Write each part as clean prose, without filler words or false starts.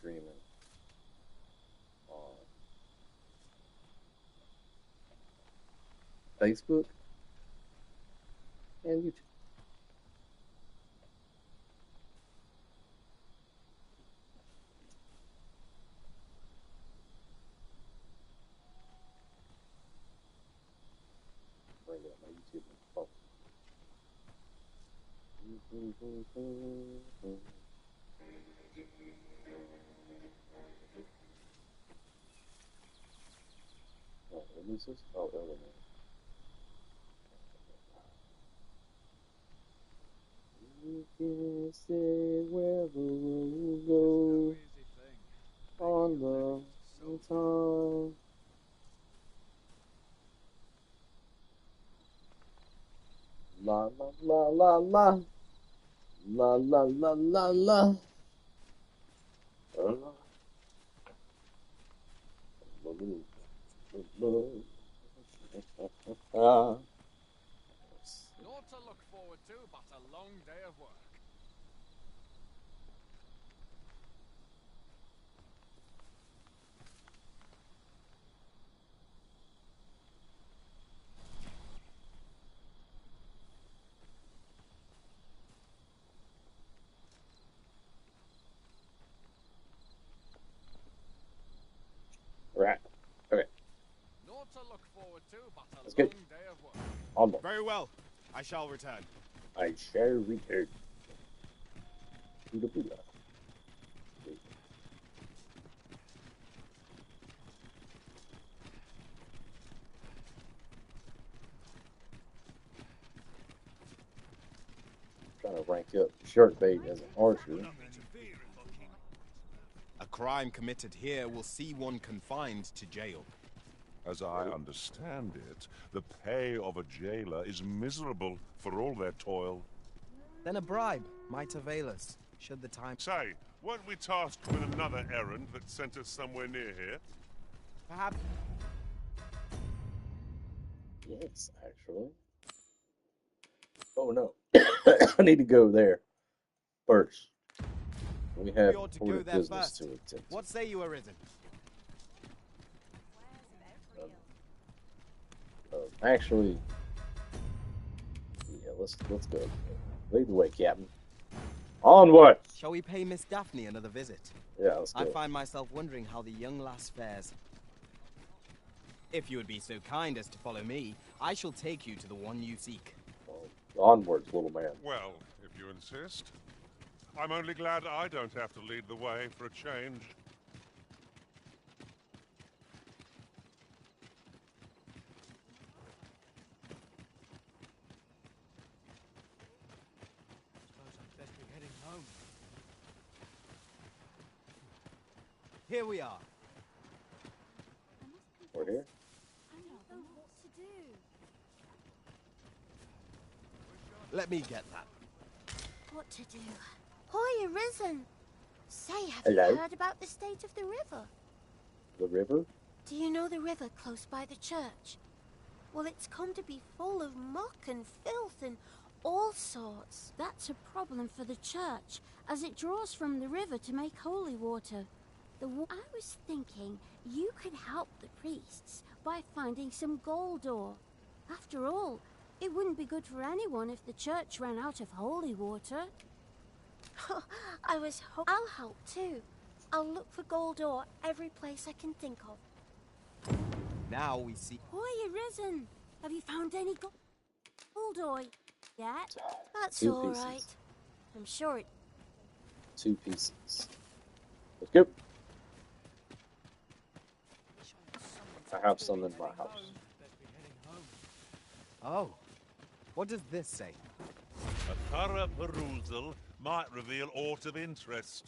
streaming on Facebook and YouTube. Bring up my YouTube. Oh. Oh, what is this? Oh, Element. You can say where the road goes on the time. La la la la la la la la la la. Naught to look forward to, but a long day of work. Right. Okay. Naught to look forward to, but a That's long good. day of work. On board. Very well. I shall return. I shall return. Buddha Buddha. Trying to rank up shark bait as an archer. A crime committed here will see one confined to jail. As I understand it, the pay of a jailer is miserable for all their toil. Then a bribe might avail us, should the time... Say, weren't we tasked with another errand that sent us somewhere near here? Perhaps... Yes, actually. Oh no. I need to go there first. We have We ought to go important there business first. to attend to. What say you, Arisen? Actually, yeah, let's go. Lead the way, Captain. Onward! Shall we pay Miss Daphne another visit? Yeah, let's go. I find myself wondering how the young lass fares. If you would be so kind as to follow me, I shall take you to the one you seek. Onwards, little man. Well, if you insist. I'm only glad I don't have to lead the way for a change. Suppose I'd best be heading home. Here we are. We're here? I don't know what to do. Let me get that. What to do? Hoy, Arisen! Say, have Hello? you heard about the state of the river? The river? Do you know the river close by the church? Well, it's come to be full of muck and filth and all sorts. That's a problem for the church, as it draws from the river to make holy water. I was thinking you could help the priests by finding some gold ore. After all, it wouldn't be good for anyone if the church ran out of holy water. I'll help too. I'll look for gold ore every place I can think of. Now we see... Hoy, Arisen! Have you found any gold ore yet? That's 2 all pieces. right. I'm sure it... 2 pieces. Let's go. I have some in my house. Oh, what does this say? A thorough perusal might reveal aught of interest.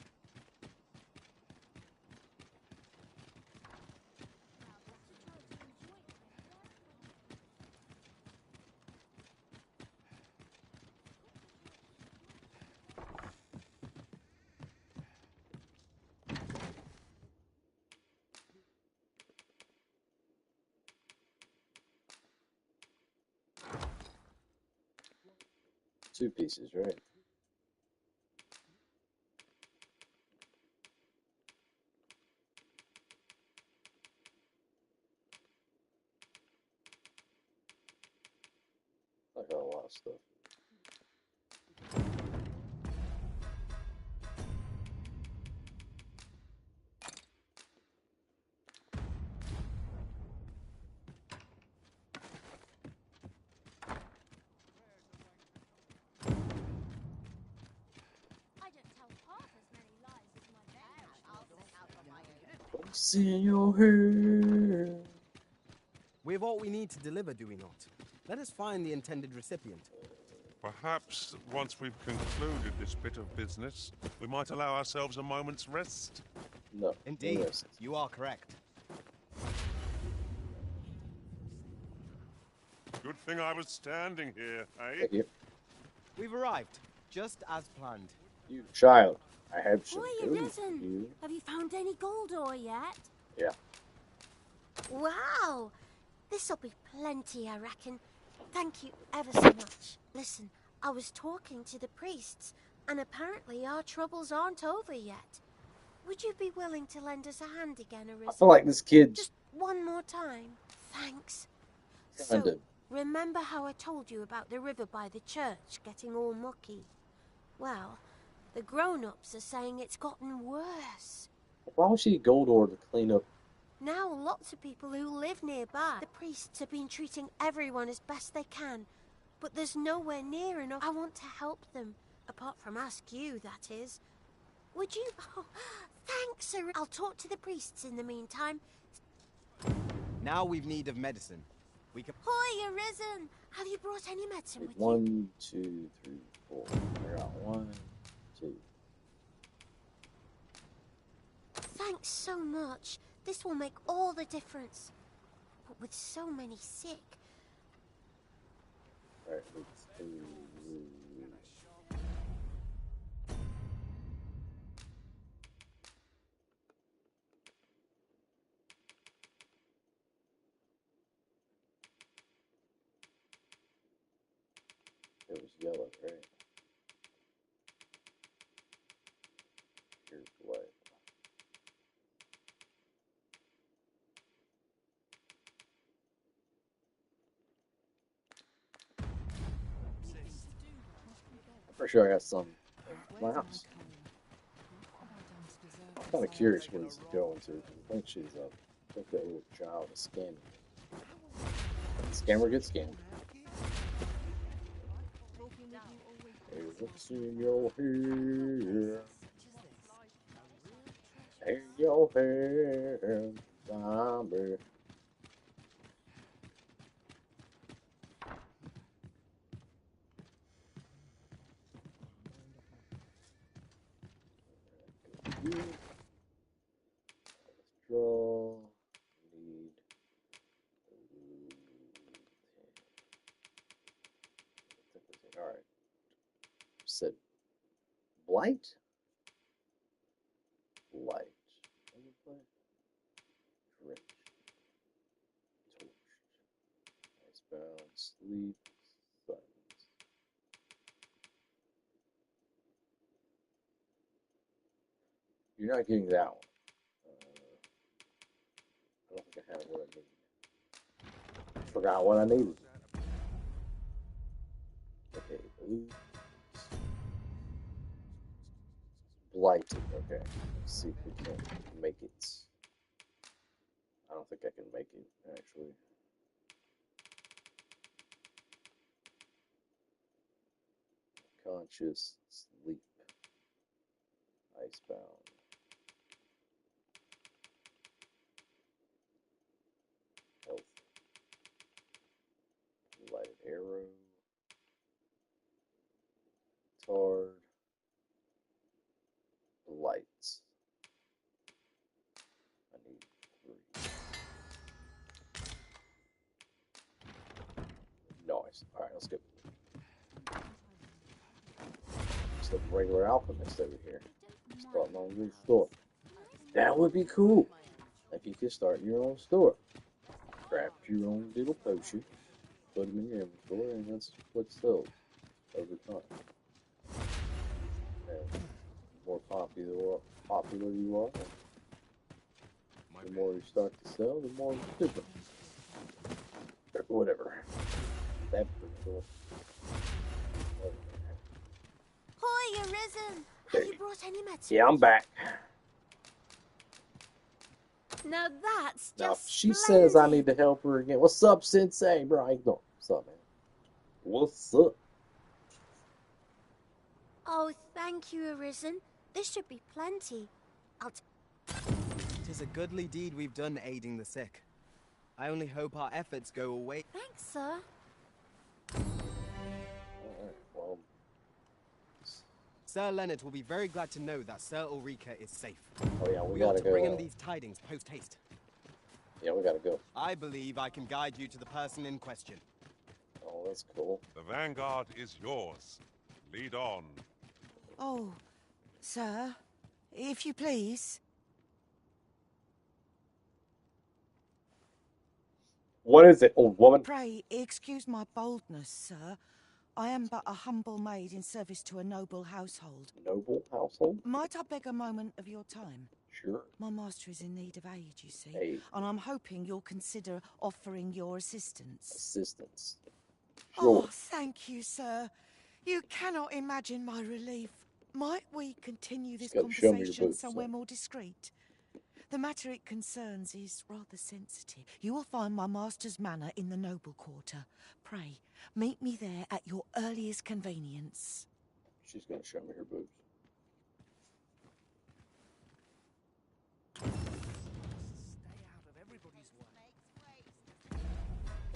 Two pieces, right? stuff. I don't tell half as many lies as my parents. I'll set out on my own. What's in your hair? We have all we need to deliver, do we not? Let us find the intended recipient. Perhaps once we've concluded this bit of business, we might allow ourselves a moment's rest. No. Indeed, no rest. you are correct. Good thing I was standing here, eh? Thank you. We've arrived, just as planned. You child. I have some Boy, news for Arisen, you. have you found any gold ore yet? Yeah. Wow! This'll be plenty, I reckon. Thank you ever so much. Listen, I was talking to the priests, and apparently our troubles aren't over yet. Would you be willing to lend us a hand again, Arisen? I feel like this kid's Just one more time. Thanks. kinda... So, remember how I told you about the river by the church getting all mucky? Well, the grown-ups are saying it's gotten worse. Why would she need gold ore to clean up? Now lots of people who live nearby, the priests have been treating everyone as best they can, but there's nowhere near enough. I want to help them, apart from ask you, that is. Would you? Oh, thanks, sir. I'll talk to the priests in the meantime. Now we've need of medicine. We can... Hoy, Arisen! Have you brought any medicine with you? 1, 2, 3, 4. I got 1, 2. Thanks so much. This will make all the difference. But with so many sick... Alright, let's do... It was yellow, right? Here's white. I'm pretty sure I got some in my house. I'm kind of curious where this is going to. I think she's I think that little child is scamming. Scammer gets scammed. Hey, what's in your hair? Hey, your hair, zombie. Draw. Need. All right. Said blight. Light. Drench. Torched. Icebound. Sleep. Silence. You're not getting that one. I don't think I have what I need. Forgot what I needed. Okay, blue. Blighted. Okay, let's see if we can make it. I don't think I can make it, actually. Conscious sleep. Icebound. Health. Lighted arrow. Tard. Lights. I need 3. Nice. Alright, let's go. Just a regular alchemist over here. Start my own new store. That would be cool. If you could start your own store. Craft your own little potion. Put them in your inventory, and that's what sells over time. And the more popular you are, the more you start to sell, the more different. Whatever. That's pretty cool. Risen! Have you brought any medicine? Yeah, I'm back. Now that's Now, just she says I splendid. need to help her again. What's up, Sensei? Bro, how you doing? What's up, man? What's up? Oh, thank you, Arisen. This should be plenty. Tis a goodly deed we've done aiding the sick. I only hope our efforts go away. Thanks, sir. Alright, well. Sir Leonard will be very glad to know that Sir Ulrika is safe. Oh, yeah, we ought gotta to go. bring him these tidings post-haste. Yeah, we gotta go. I believe I can guide you to the person in question. Oh, that's cool. The vanguard is yours. Lead on. Oh, sir, if you please. What is it, old woman? Pray excuse my boldness, sir. I am but a humble maid in service to a noble household. Noble household? Might I beg a moment of your time? Sure. My master is in need of aid, you see, Aid. and I'm hoping you'll consider offering your assistance. Assistance. Oh, Sure. thank you, sir. You cannot imagine my relief. Might we continue this Just gotta show me your conversation boots, somewhere sir. more discreet? The matter it concerns is rather sensitive. You will find my master's manor in the noble quarter. Pray, meet me there at your earliest convenience. She's gonna show me her boobs.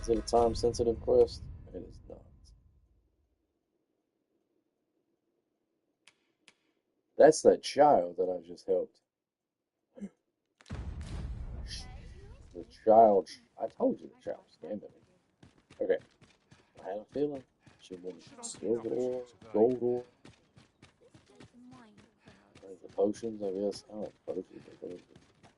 Is it a time-sensitive quest? It is not. That's that child that I just helped. The child. I told you the child was scamming me. Okay. I had a feeling she wanted silver ore, gold ore. The potions, I guess. I don't know, potions.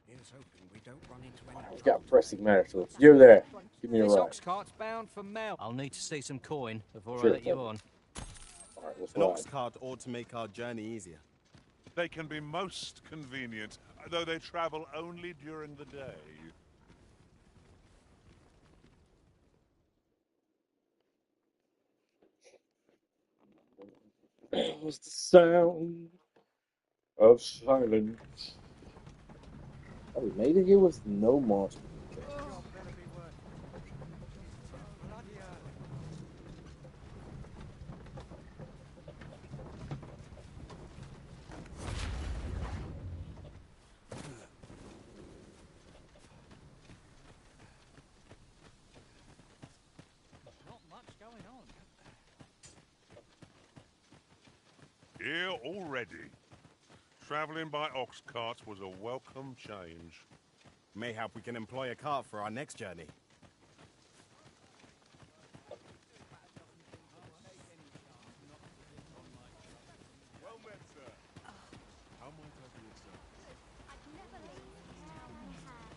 Here's hoping we don't run into any I've got pressing matters. So you're there. Give me a This ride. ox cart's bound for Mel. I'll need to see some coin before Sure, I let you Toby. on. Alright, let's An ride. ox cart ought to make our journey easier. They can be most convenient, though they travel only during the day. It was the sound of silence. Oh, we made it here with no monster. Not much going on. Here already. Traveling by ox carts was a welcome change. Mayhap we can employ a cart for our next journey. Well met, sir. How might I be of service?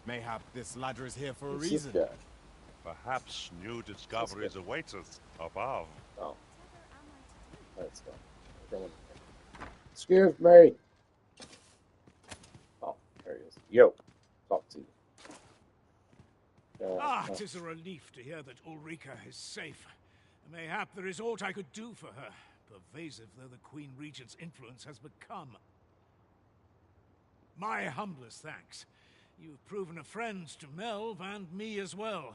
Mayhap this ladder is here for a Who's this reason. guy? Perhaps new discoveries await us above. Oh. That's fine. Excuse me. Oh, there he is. Yo, talk to you. Tis a relief to hear that Ulrika is safe. Mayhap there is aught I could do for her, pervasive though the Queen Regent's influence has become. My humblest thanks. You've proven a friend to Melv and me as well.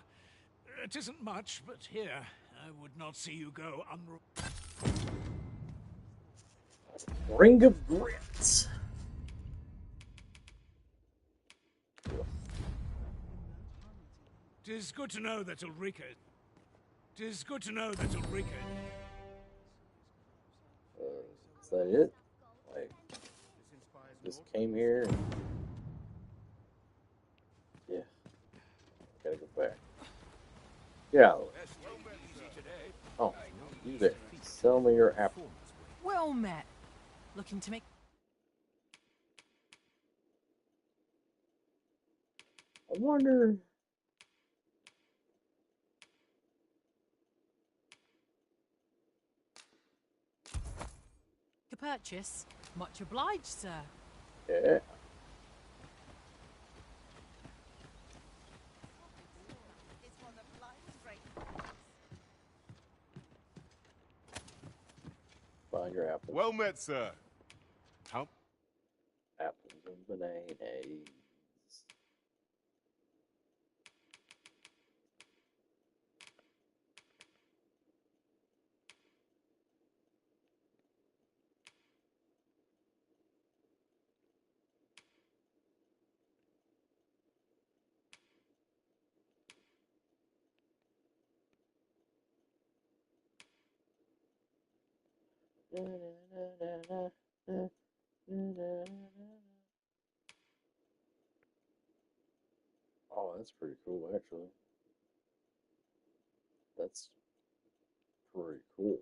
It isn't much, but here, I would not see you go Ring of Grit. Tis good to know that Ulrika... Tis good to know that Ulrika... Is that it? Like, just came here and... Yeah. Gotta go back. Yeah. Oh, you there. Sell me your apple. Well met. Looking to make... I wonder... The purchase. Much obliged, sir. Yeah. Find your apple. Well met, sir. How? Apples and bananas. Oh, that's pretty cool, actually. That's pretty cool.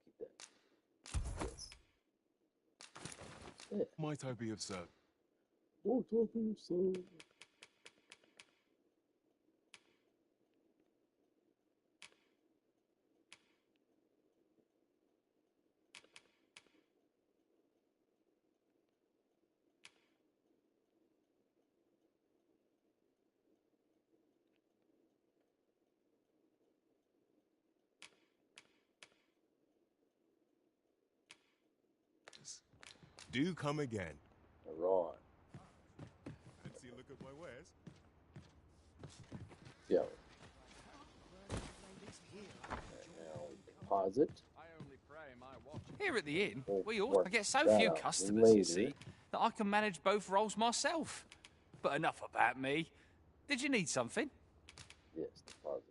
Keep that. Yes. Yeah. Might I be of service? What do you say? Do come again. Right. Fancy a look at my wares? Yeah. Now deposit. Here at the inn, We'll we all work get so that few out customers, you later. see, that I can manage both roles myself. But enough about me. Did you need something? Yes, deposit.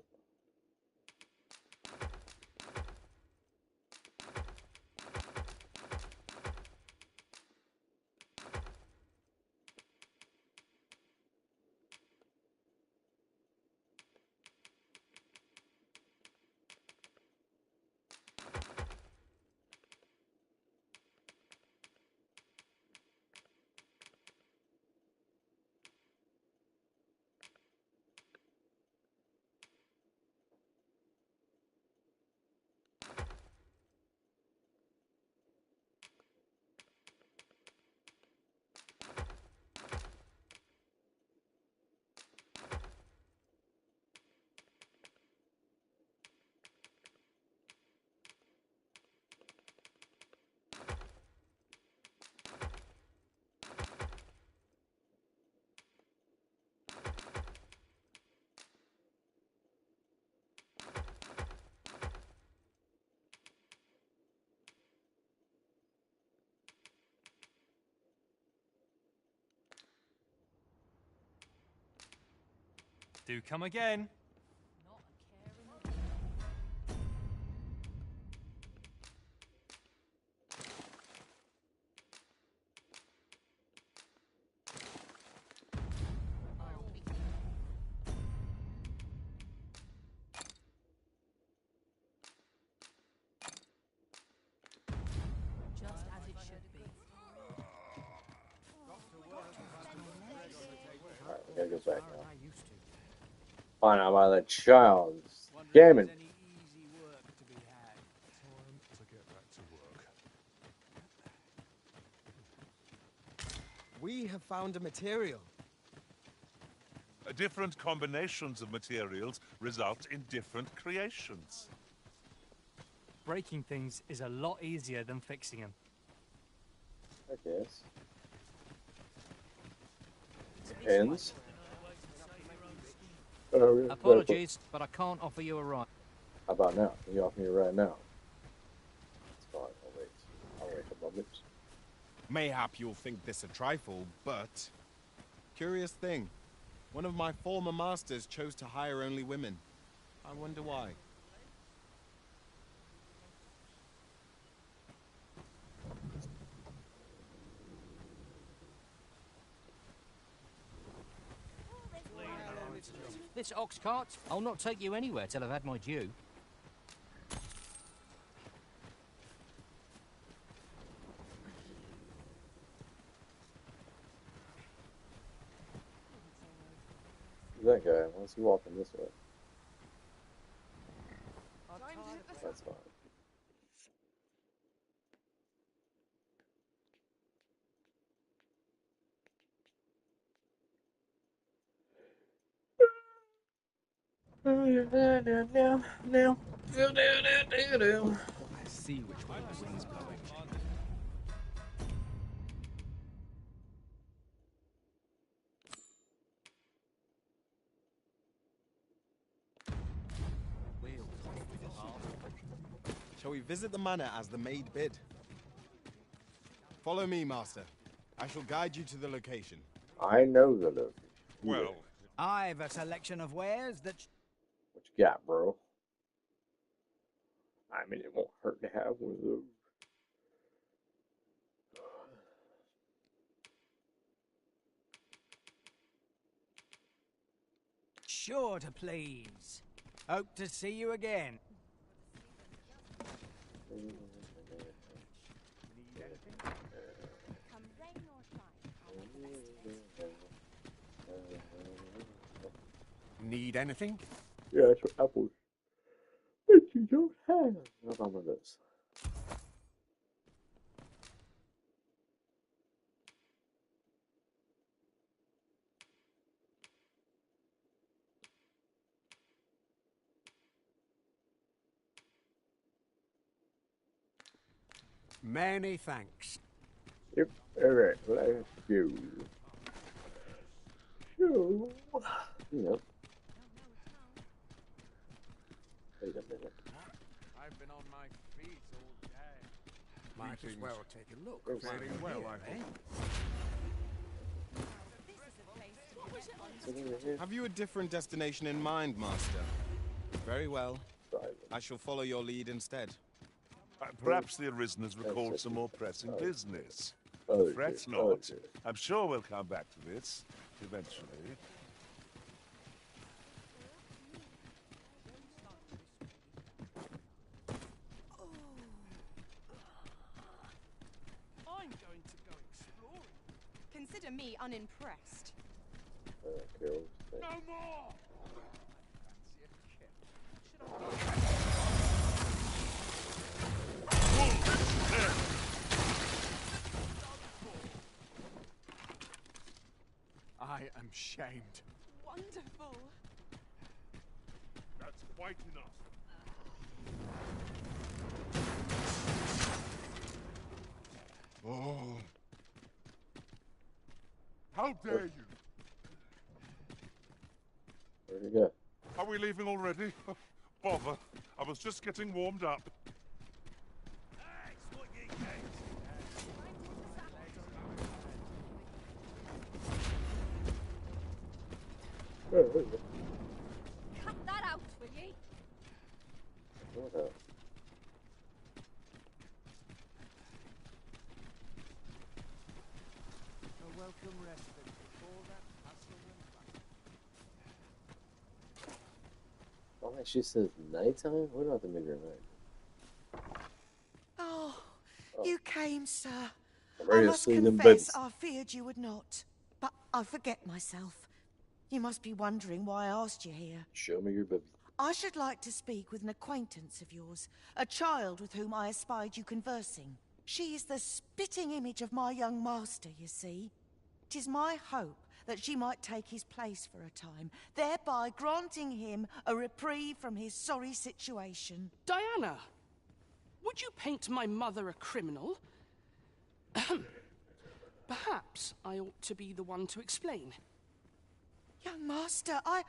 Do come again. Just as it should be. Alright, we gotta go back now. Find out about that child's gaming. Time to get back to work. We have found a material. Different combinations of materials result in different creations. Breaking things is a lot easier than fixing them. I guess. Depends. Apologies, but I can't offer you a ride. How about now? Can you offer me right now? It's fine. I'll wait. I'll wait a moment. Mayhap you'll think this a trifle, but... Curious thing. One of my former masters chose to hire only women. I wonder why. This ox cart, I'll not take you anywhere till I've had my due. That guy, what's he walking this way? That's fine. I see which way the wind's blowing. we visit the manor as the maid bid. Follow me, master. I shall guide you to the location. I know the location. Well, I've a selection of wares that... What you got, bro? I mean, it won't hurt to have one of those. Sure to please. Hope to see you again. Need anything? Yeah, it's for apples. But you don't have. What about one of those? Many thanks. Yep. Alright, let's go. So, you know. Wait a minute. I've been on my feet all day. Might as well take a look. Very well, I hope. Have you a different destination in mind, master? Very well. I shall follow your lead instead. Perhaps the Arisen has recalled some more pressing business. Fret not. Okay. I'm sure we'll come back to this eventually. I'm going to go exploring. Consider me unimpressed. Cool. No more! I am shamed. Wonderful. That's quite enough. Oh. How dare you? Where'd he go? Are we leaving already? Bother. I was just getting warmed up. Cut that out, will ye? What else? A welcome respite before that hustle and bustle. Oh, it just says nighttime? What about the middle of the night? Oh, you came, sir. I'm I ready to must sleep in confess bed. I feared you would not. But I forget myself. You must be wondering why I asked you here. Show me your baby. I should like to speak with an acquaintance of yours, a child with whom I espied you conversing. She is the spitting image of my young master, you see. 'Tis my hope that she might take his place for a time, thereby granting him a reprieve from his sorry situation. Diana, would you paint my mother a criminal? Perhaps I ought to be the one to explain. Young master, I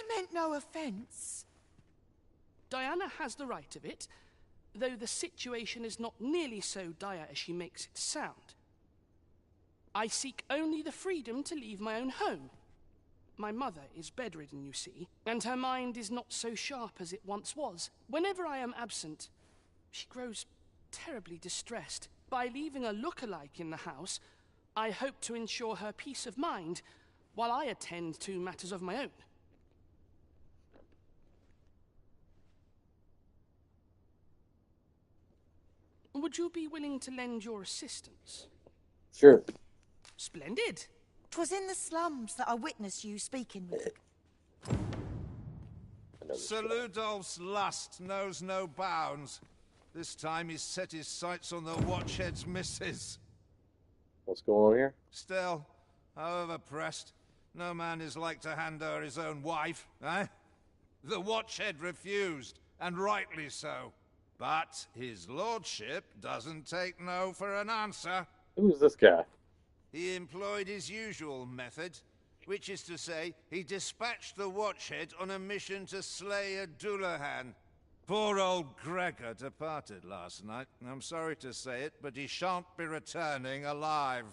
meant no offence. Diana has the right of it, though the situation is not nearly so dire as she makes it sound. I seek only the freedom to leave my own home. My mother is bedridden, you see, and her mind is not so sharp as it once was. Whenever I am absent, she grows terribly distressed. By leaving a look-alike in the house, I hope to ensure her peace of mind while I attend to matters of my own. Would you be willing to lend your assistance? Sure. Splendid. 'Twas in the slums that I witnessed you speaking with Sir Ludolf's lust knows no bounds. This time he's set his sights on the Watchhead's missus. What's going on here? Still, however pressed, no man is like to hand her his own wife, eh? The Watchhead refused, and rightly so. But his lordship doesn't take no for an answer. Who's this guy? He employed his usual method, which is to say, he dispatched the Watchhead on a mission to slay a Dullahan. Poor old Gregor departed last night. I'm sorry to say it, but he shan't be returning alive.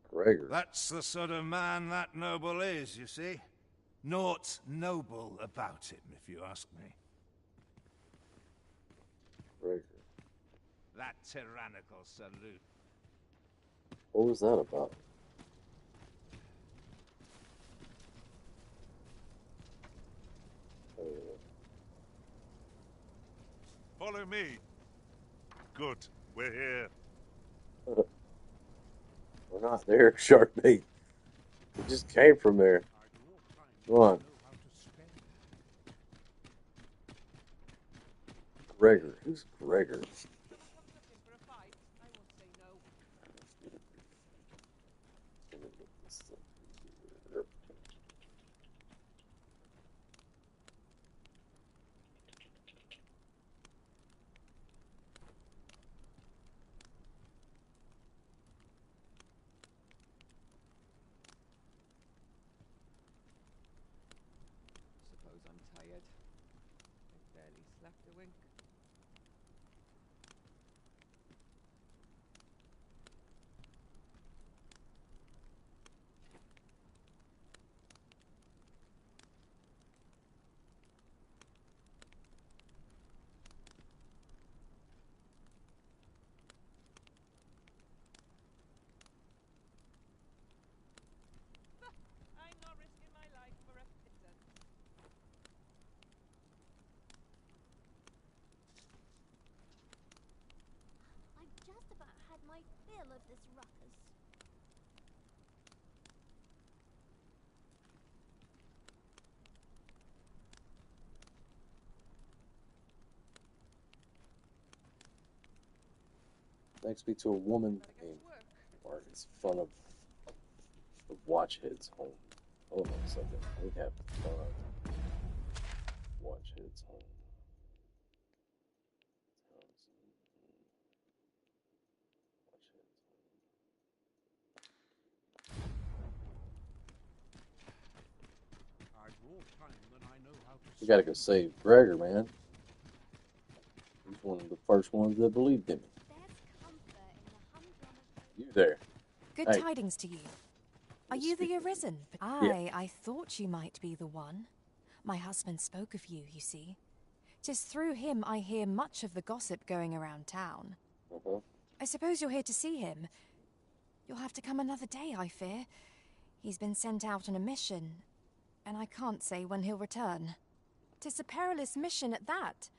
Gregor. That's the sort of man that noble is, you see. Naught noble about him, if you ask me. Gregor. That tyrannical salute. What was that about? Follow me. Good, we're here. We're not there, Shark Bait. We just came from there. Come on. Gregor. Who's Gregor? Suppose I'm tired. I barely slept a wink. I'm not risking my life for a pittance. I've just about had my fill of this ruckus. Next speak to a woman named Mark. It's fun of the Watchhead's home. Hold on a second. We have fun. Watchhead's home. We gotta go save Gregor, man. He's one of the first ones that believed in me. You there. Good Hey. tidings to you. Are you the Arisen? I thought you might be the one. My husband spoke of you, you see. 'Tis through him I hear much of the gossip going around town. I suppose you're here to see him. You'll have to come another day, I fear. He's been sent out on a mission, and I can't say when he'll return. 'Tis a perilous mission at that.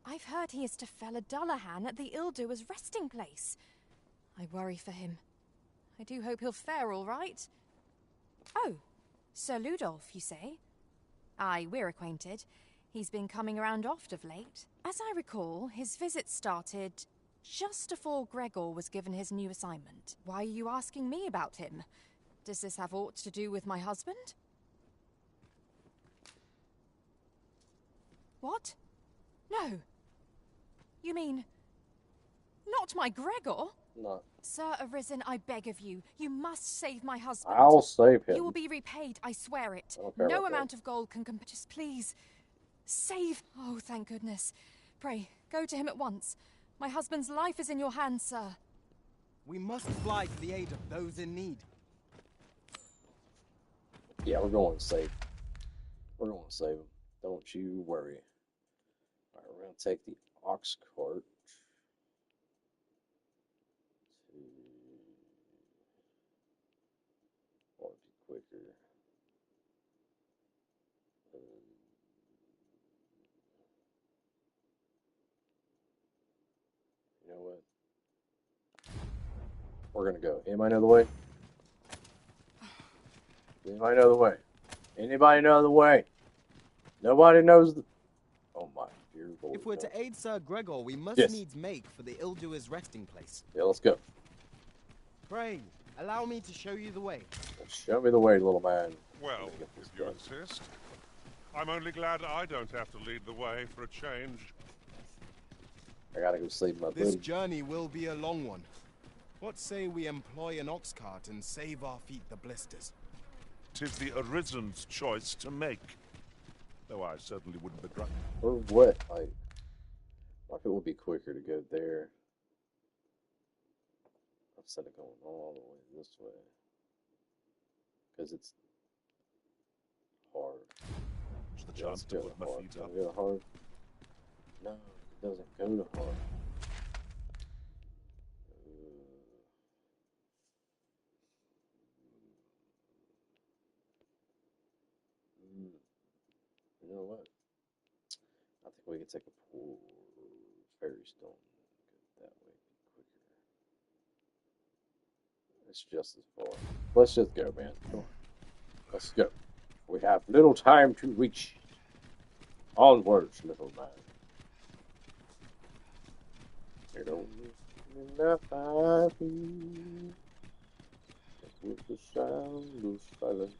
I've heard he is to fell a Dullahan at the Ill-Doer's resting place. I worry for him. I do hope he'll fare all right. Oh, Sir Ludolf, you say? Aye, we're acquainted. He's been coming around oft of late. As I recall, his visit started just before Gregor was given his new assignment. Why are you asking me about him? Does this have aught to do with my husband? What? No. You mean... not my Gregor? No. Sir Arisen, I beg of you. You must save my husband. I'll save him. You will be repaid, I swear it. I don't care No about amount that. of gold can compare. Just please, save... Oh, thank goodness. Pray, go to him at once. My husband's life is in your hands, sir. We must fly to the aid of those in need. Yeah, we're going to save. We're going to save him. Don't you worry. Alright, we're going to take the ox cart to... Or be quicker. You know what? We're going to go. Anybody know the way? Anybody know the way? Anybody know the way? Nobody knows the... Oh my dear Lord. If we're to aid Sir Gregor, we must Yes. needs make for the Ill-Doer's resting place. Yeah, let's go. Pray, allow me to show you the way. Show me the way, little man. Well, if you insist. I'm only glad I don't have to lead the way for a change. I gotta go save my This buddy. journey will be a long one. What say we employ an ox cart and save our feet the blisters? 'Tis the Arisen's choice to make. though I certainly wouldn't begrudge. Or what? Like, I think it would be quicker to go there instead of going all the way this way. Because it's hard. What's the Yeah, chance to put my hard. feet up? Go to hard. No, it doesn't go to hard. You know what? I think we can take a pool fairy stone and go that way quicker. It's just as far. Let's just go, man. Come on. Let's go. We have little time to reach. Onwards, little man. You don't need enough happy with the sound of silence.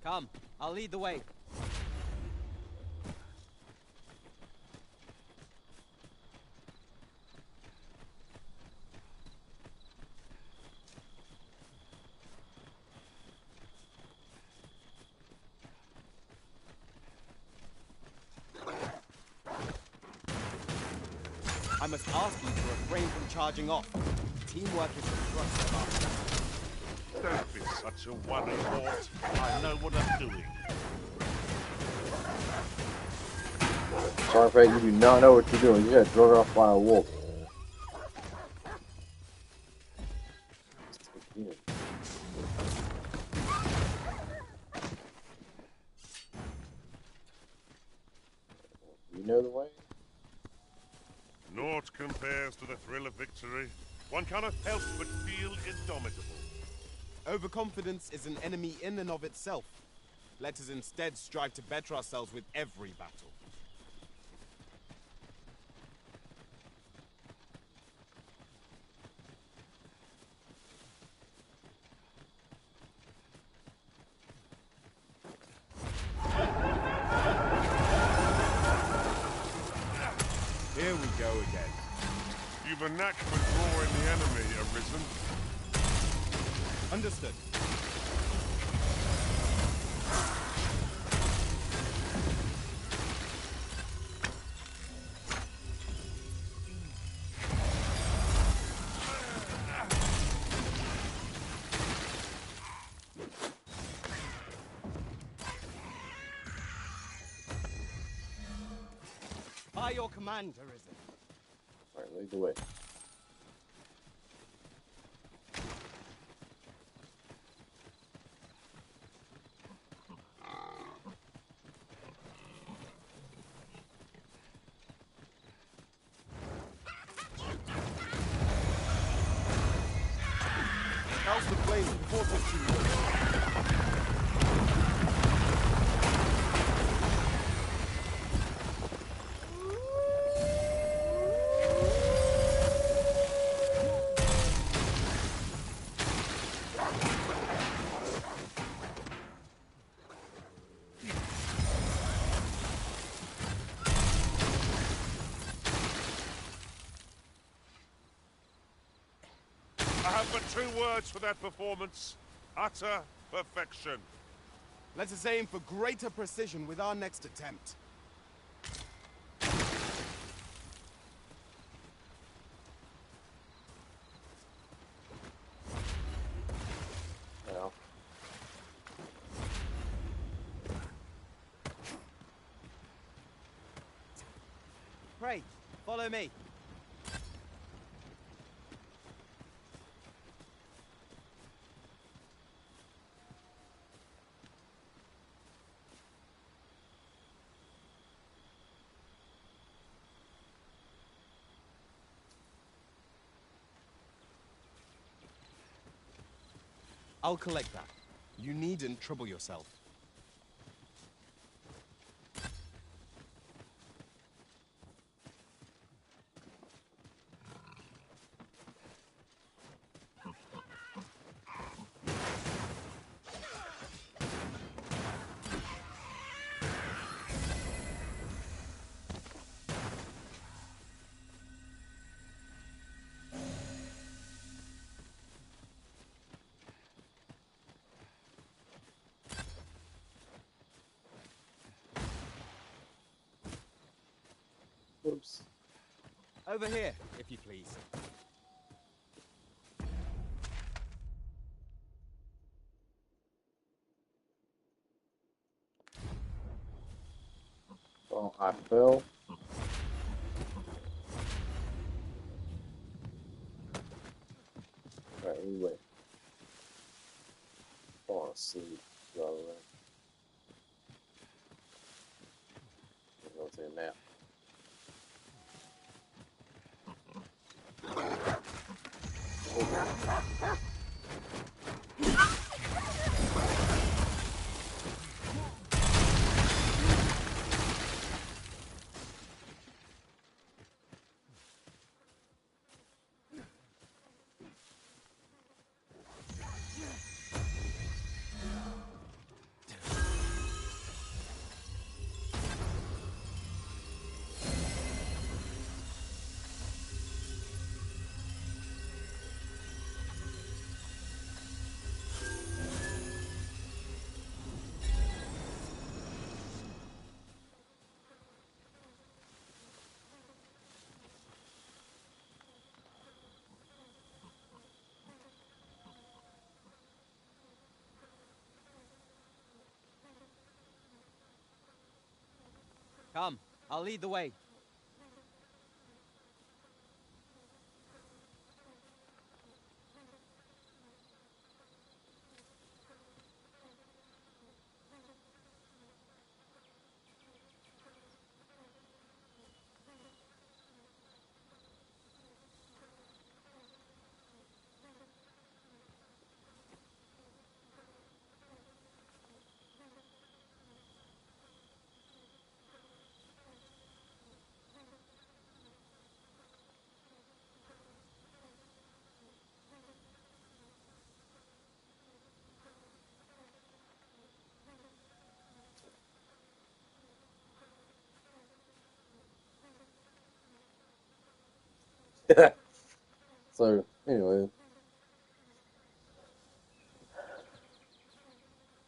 Come, I'll lead the way. I must ask you to refrain from charging off. Teamwork is the thrust of our... Don't be such a worry, Mort. I know what I'm doing. Sorry, Fred, you do not know what you're doing. You got drugged off by a wolf. You know the way? Naught compares to the thrill of victory. One cannot help but feel indomitable. Overconfidence is an enemy in and of itself. Let us instead strive to better ourselves with every battle. Here we go again. You've a knack for drawing the enemy, Arisen. Understood. By your command, Arisen. Alright, lead the way. Douse the flames before touching you. I have but two words for that performance. Utter perfection. Let us aim for greater precision with our next attempt. Now. Pray, follow me. I'll collect that. You needn't trouble yourself. Whoops. Over here, if you please. Oh, I fell. Alright, anyway. Fall asleep. Go take a nap. Come, I'll lead the way. So, anyway.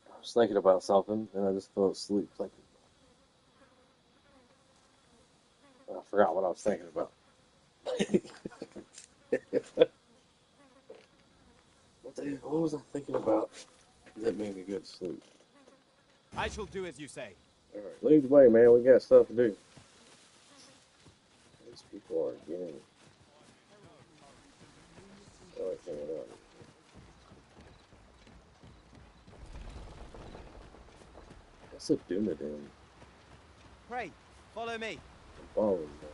I was thinking about something, and I just fell asleep thinking. I forgot what I was thinking about. What was I thinking about that made me go to sleep? I shall do as you say. Alright, lead the way, man. We got stuff to do. These people are getting... hanging out. What's a Dunadan? Pray, follow me. I'm following them.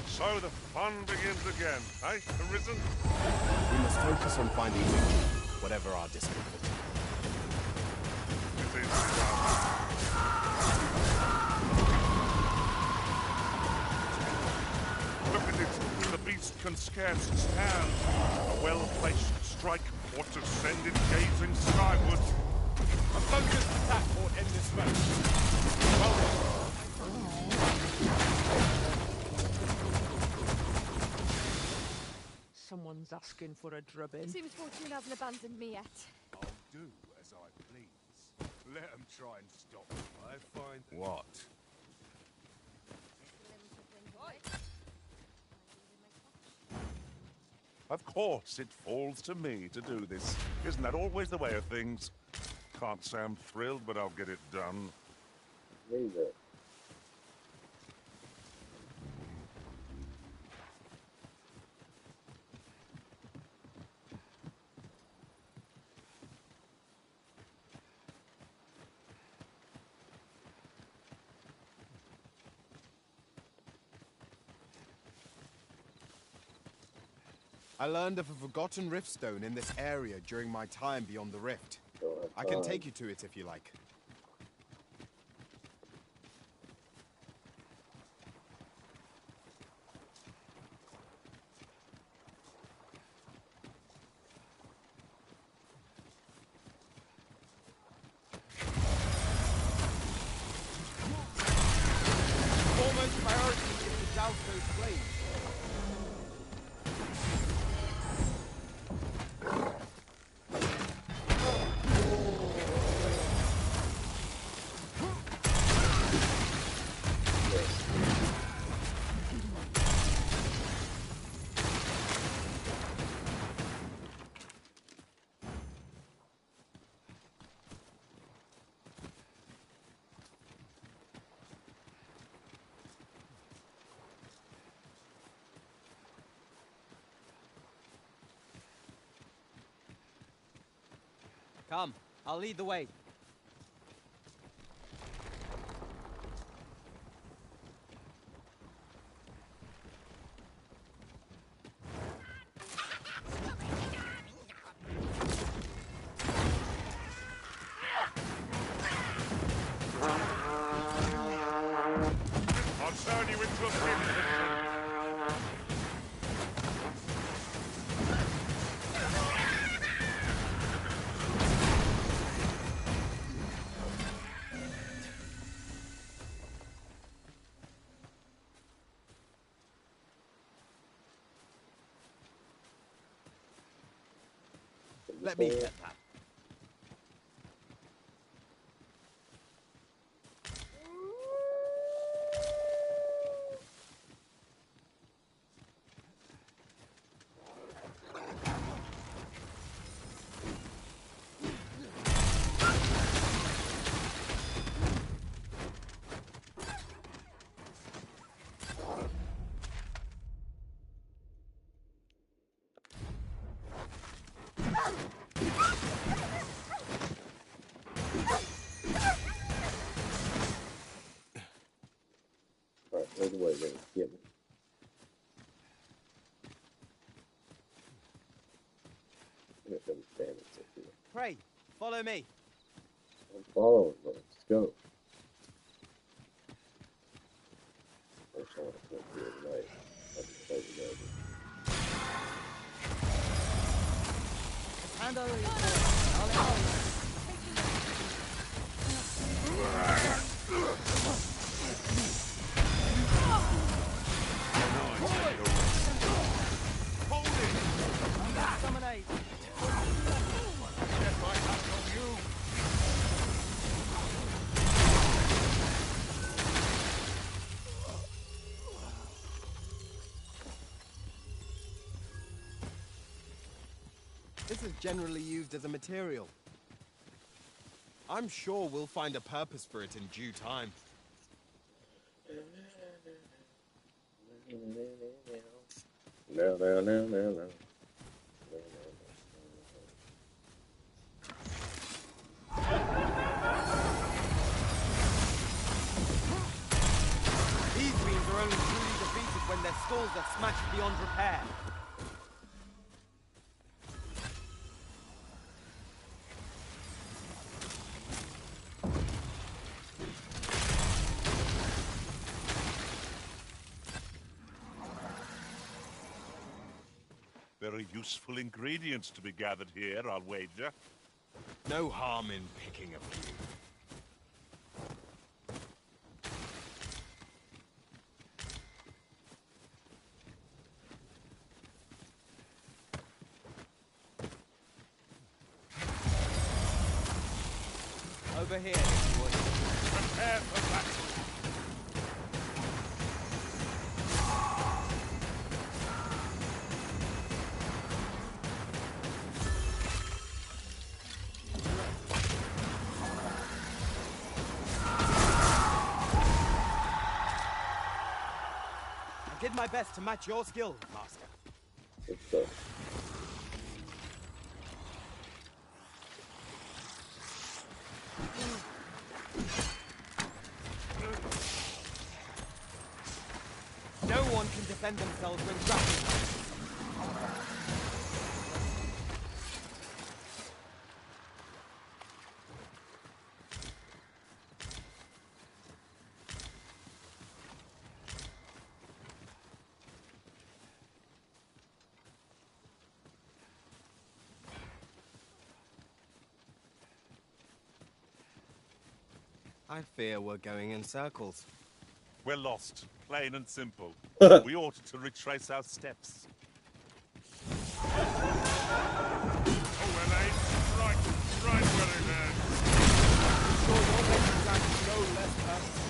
So the fun begins again, eh, Arisen? We must focus on finding victory, whatever our discomfort. It is Look at it. The beast can scarce stand. A well-placed strike ought to send it gazing skyward. A focused attack ought end this match. Well done. Someone's asking for a drubbing. Seems Fortune hasn't abandoned me yet. I'll do as I please. Let them try and stop me. I find... What? Of course, it falls to me to do this. Isn't that always the way of things? Can't say I'm thrilled, but I'll get it done. Leave it. I learned of a forgotten riftstone in this area during my time beyond the rift. I can take you to it if you like. flames. Come, I'll lead the way. I'll turn you into a pin. Let me get that. Alright, hold the way, then. Get me. I'm gonna damage up here. Pray, follow me. I'm following, bro. Let's go. First, I want to come here tonight. I'll just play the game. Hand over your sword. This is generally used as a material. I'm sure we'll find a purpose for it in due time. No. These beams are only truly defeated when their skulls are smashed beyond repair. Very useful ingredients to be gathered here, I'll wager. No harm in picking a few. Over here, if you would. Prepare for battle. I did my best to match your skill, Master. Good stuff. No one can defend themselves when grappled. I fear we're going in circles. We're lost, plain and simple. We ought to retrace our steps. Right, Willie, then. Sure, you're making that no less personal.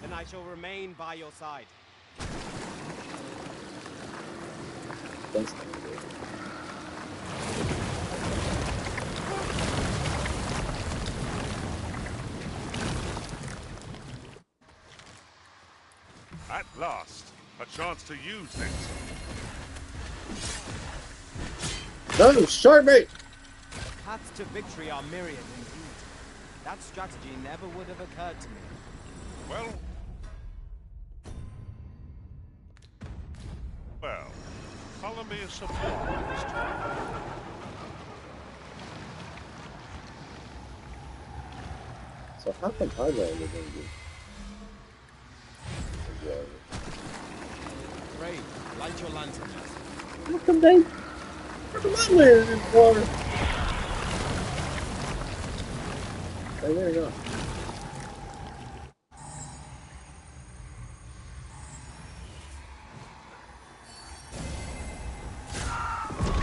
Then I shall remain by your side. Thanks. At last, a chance to use it. No, shark bait! The paths to victory are myriad indeed. That strategy never would have occurred to me. Well, follow me as surprised. So how come I landed in you? Ray, light your lantern. How come they... How come I landed in the water? Hey, there you go.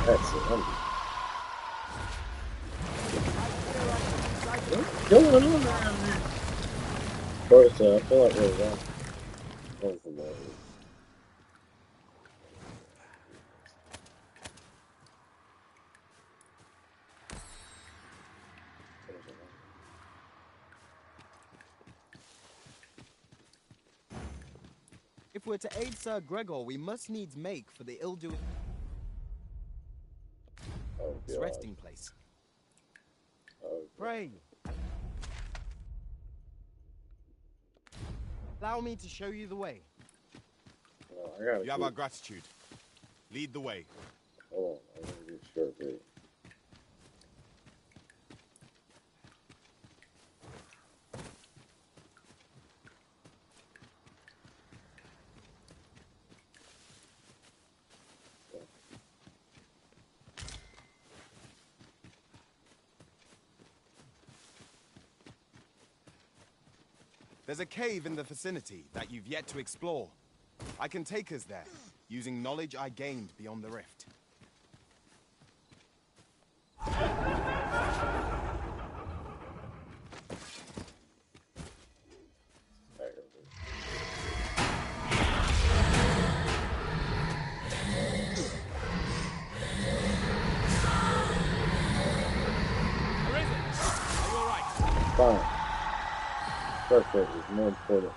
That's it. What's going on around here? Of course, I feel like we're wrong. Going from there. If we're to aid Sir Gregor, we must needs make for the ill-doing... His resting place. Pray. Allow me to show you the way. You have our gratitude. Lead the way. Hold on, I'm gonna do short video. There's a cave in the vicinity that you've yet to explore. I can take us there, using knowledge I gained beyond the rift. Fine. Perfect is more important.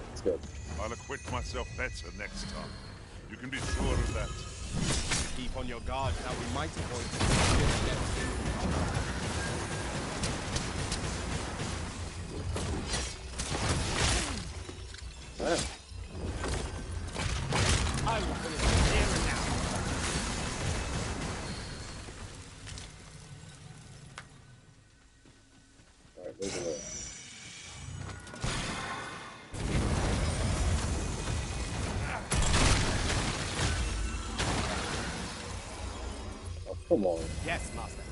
Let's go. I'll acquit myself better next time. You can be sure of that. Keep on your guard that we might avoid. I will finish it here and now. Alright, look at that. Oh, come on. Yes, master.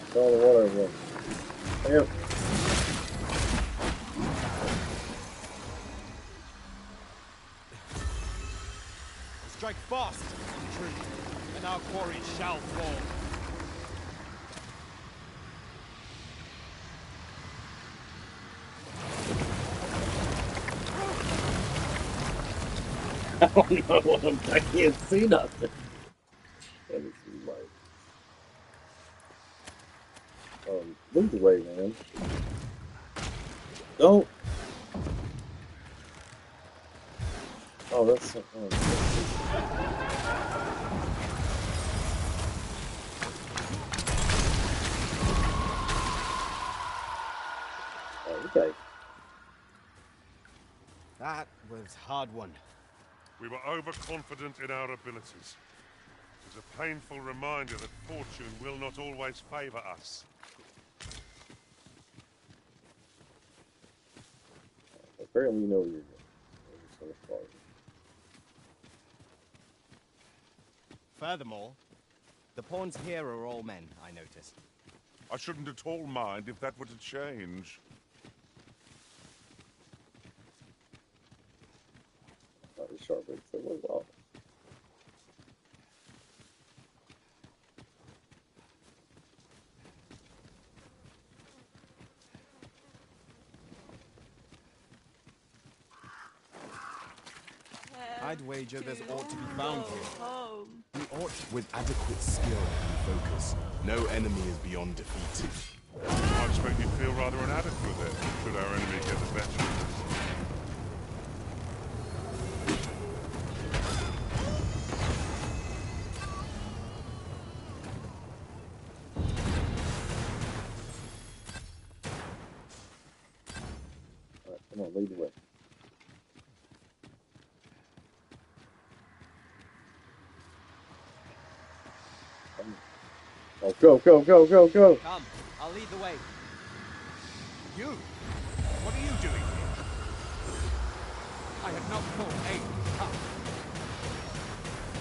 It's all the water again. Yep. Strike fast, in truth, and our quarry shall fall. I don't know what I can't see nothing. Let me see, Mike. Lead the way, man. Don't. Oh, that's. Okay. That was hard won. We were overconfident in our abilities. It is a painful reminder that fortune will not always favor us. Apparently, you know what you're doing. Furthermore, the pawns here are all men, I noticed. I shouldn't at all mind if that were to change. Sharp, so well. I'd wager there's ought to be found here. We ought with adequate skill and focus. No enemy is beyond defeat. I expect you'd feel rather inadequate then, should our enemy get the better of us. Alright, come on, lead the way. Oh, go, go, go, go, go! Come, I'll lead the way. You? What are you doing here? I had not thought aid would come.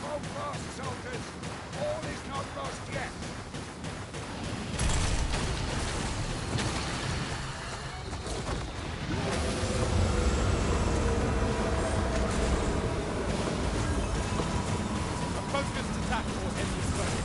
Hold fast, soldiers! All is not lost yet! A focused attack will end this fight.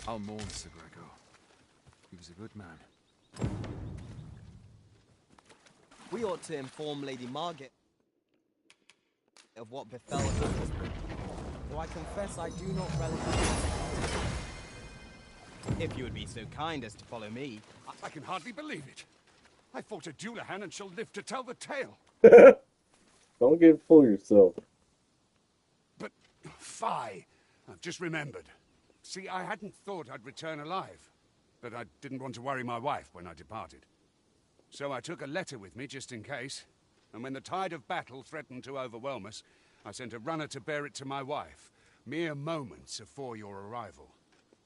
I'll mourn Sir Gregor. He was a good man. We ought to inform Lady Margaret of what befell her husband. Though I confess I do not relish it. If you would be so kind as to follow me. I can hardly believe it. I fought a Dullahan and shall live to tell the tale. Don't get full of yourself. But, fie! I've just remembered. See, I hadn't thought I'd return alive, but I didn't want to worry my wife when I departed. So I took a letter with me just in case, and when the tide of battle threatened to overwhelm us, I sent a runner to bear it to my wife, mere moments before your arrival.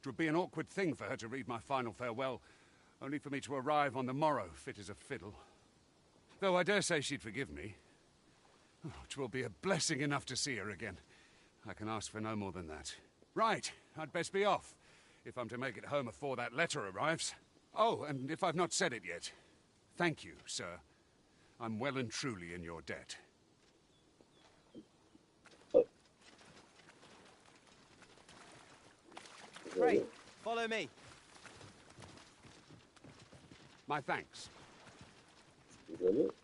It would be an awkward thing for her to read my final farewell, only for me to arrive on the morrow, fit as a fiddle. Though I dare say she'd forgive me. Oh, it will be a blessing enough to see her again. I can ask for no more than that. Right, I'd best be off, if I'm to make it home before that letter arrives. Oh, and if I've not said it yet, thank you, sir. I'm well and truly in your debt. Pray, follow me. My thanks. Is that it?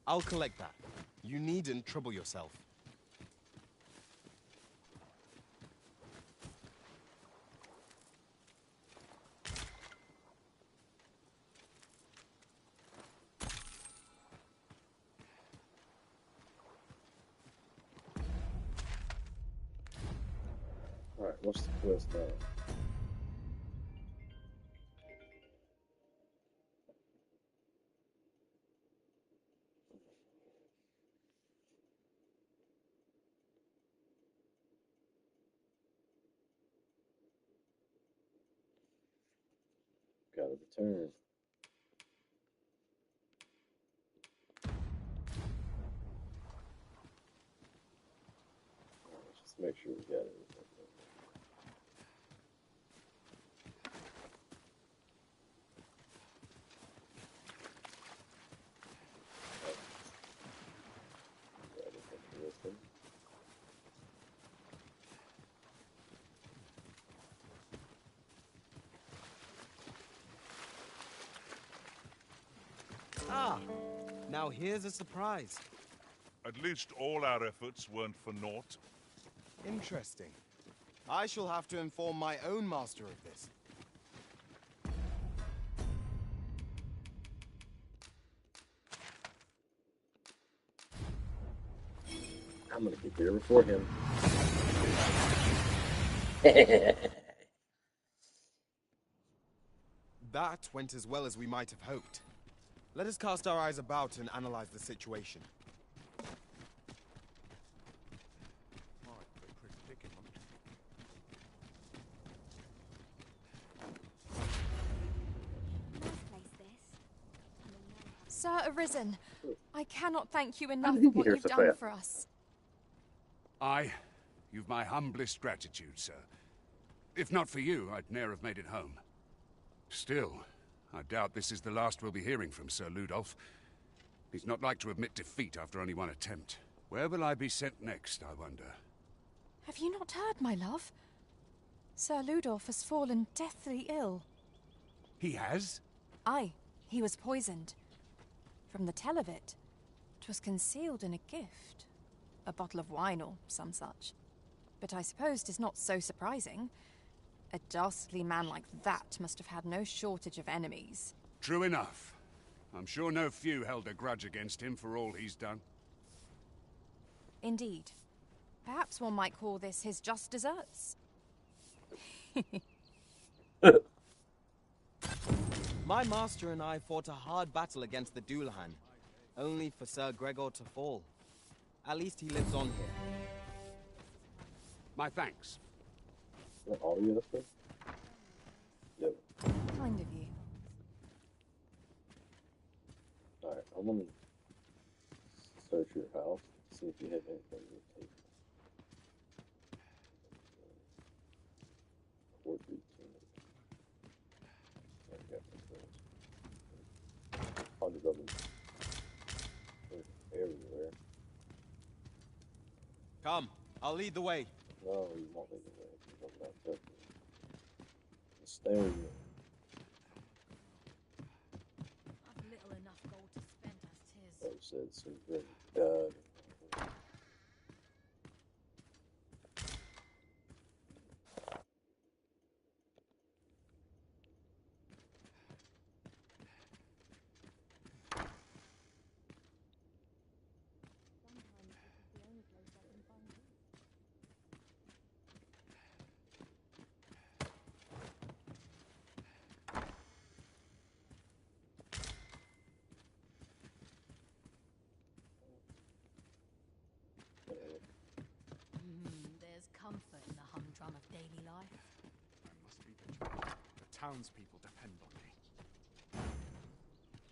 I'll collect that. You needn't trouble yourself. What's the quest now? Gotta return. Let's just make sure we got everything. Ah, now here's a surprise. At least all our efforts weren't for naught. Interesting. I shall have to inform my own master of this. I'm gonna get there before him. That went as well as we might have hoped. Let us cast our eyes about and analyze the situation. Sir Arisen, I cannot thank you enough for what you've done for us. You've my humblest gratitude, sir. If not for you, I'd ne'er have made it home. Still, I doubt this is the last we'll be hearing from Sir Ludolf. He's not like to admit defeat after only one attempt. Where will I be sent next, I wonder? Have you not heard, my love? Sir Ludolf has fallen deathly ill. He has? Aye, he was poisoned. From the tell of it, 'twas concealed in a gift. A bottle of wine or some such. But I suppose 'tis not so surprising. A dastardly man like that must have had no shortage of enemies. True enough. I'm sure no few held a grudge against him for all he's done. Indeed. Perhaps one might call this his just deserts. My master and I fought a hard battle against the Dullahan, only for Sir Gregor to fall. At least he lives on here. My thanks. All the other stuff? No. Kind of you. Alright, I'm gonna search your house, see if you have anything to take. Court routine. I got the 100 of them. They're everywhere. Come, I'll lead the way. No, you won't lead the way. You're talking about touching. Stay with you. I've little enough gold to spend as 'tis. Oh, said some great God. There's comfort in the humdrum of daily life. I must be vigilant. The townspeople depend on me.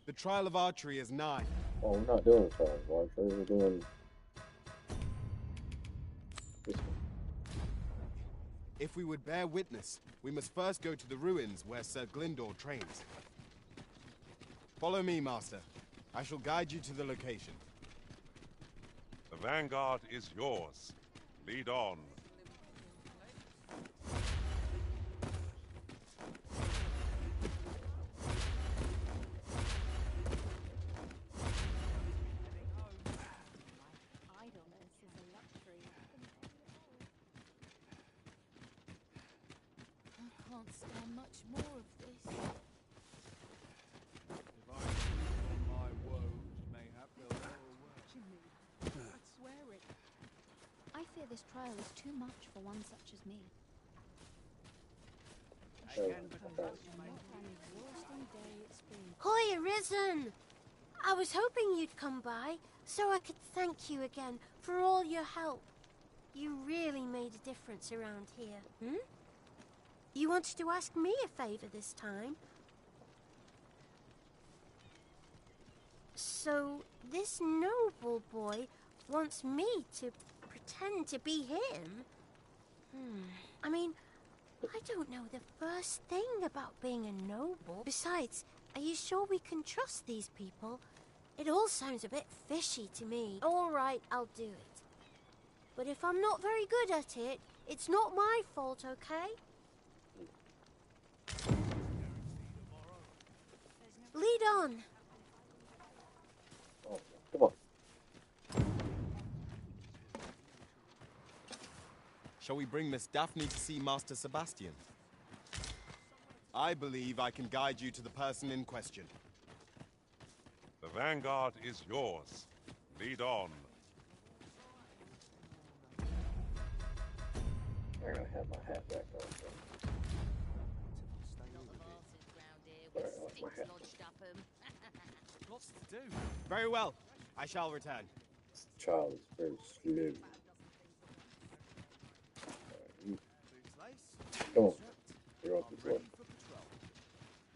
The trial of archery is nigh. Oh, we're not doing the trial of archery. We're doing this one. If we would bear witness, we must first go to the ruins where Sir Glyndor trains. Follow me, Master. I shall guide you to the location. The vanguard is yours. Lead on. Idleness is a luxury. I can't stand much more of this. If I sleep on my woes, mayhap they'll go away. I swear it. I fear this trial is too much for one such as me. Hoy, Arisen! I was hoping you'd come by, so I could thank you again for all your help. You really made a difference around here. Hmm? You wanted to ask me a favor this time? So, this noble boy wants me to pretend to be him? I mean, I don't know the first thing about being a noble. Besides, are you sure we can trust these people? It all sounds a bit fishy to me. All right, I'll do it. But if I'm not very good at it, it's not my fault, okay? Lead on. Oh, come on. Shall we bring Miss Daphne to see Master Sebastian? I believe I can guide you to the person in question. The vanguard is yours. Lead on. I gotta have my hat back on. Sorry, I lost my hat. Lots to do. Very well. I shall return. This child is very slow. Come on. You're off this way.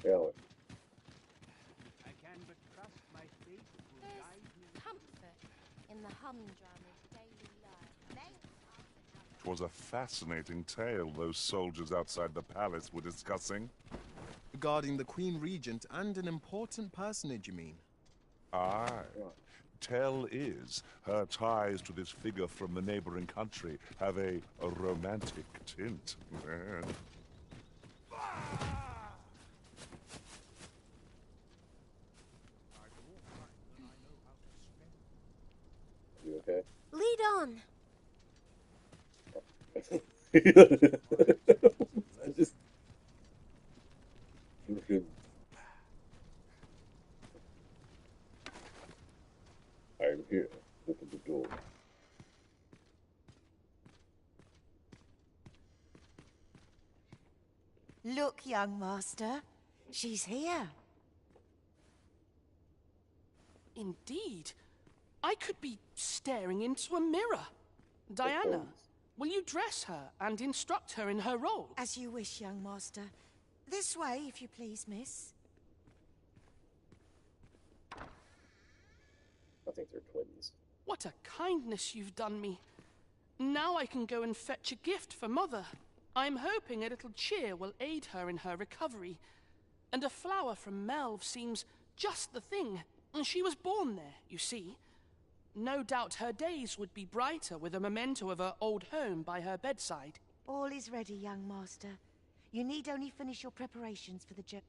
Gallop. I can but trust my feet will guide me. There's comfort in the humdrum of daily life. 'Twas a fascinating tale those soldiers outside the palace were discussing. Regarding the Queen Regent and an important personage, you mean? Aye. Tell is, her ties to this figure from the neighboring country have a romantic tint. You okay? Lead on. I just... I'm here. Open the door. Look, young master. She's here. Indeed. I could be staring into a mirror. Diana, will you dress her and instruct her in her role? As you wish, young master. This way, if you please, miss. I think they're twins. What a kindness you've done me. Now I can go and fetch a gift for Mother. I'm hoping a little cheer will aid her in her recovery. And a flower from Melv seems just the thing. She was born there, you see. No doubt her days would be brighter with a memento of her old home by her bedside. All is ready, young master. You need only finish your preparations for the journey.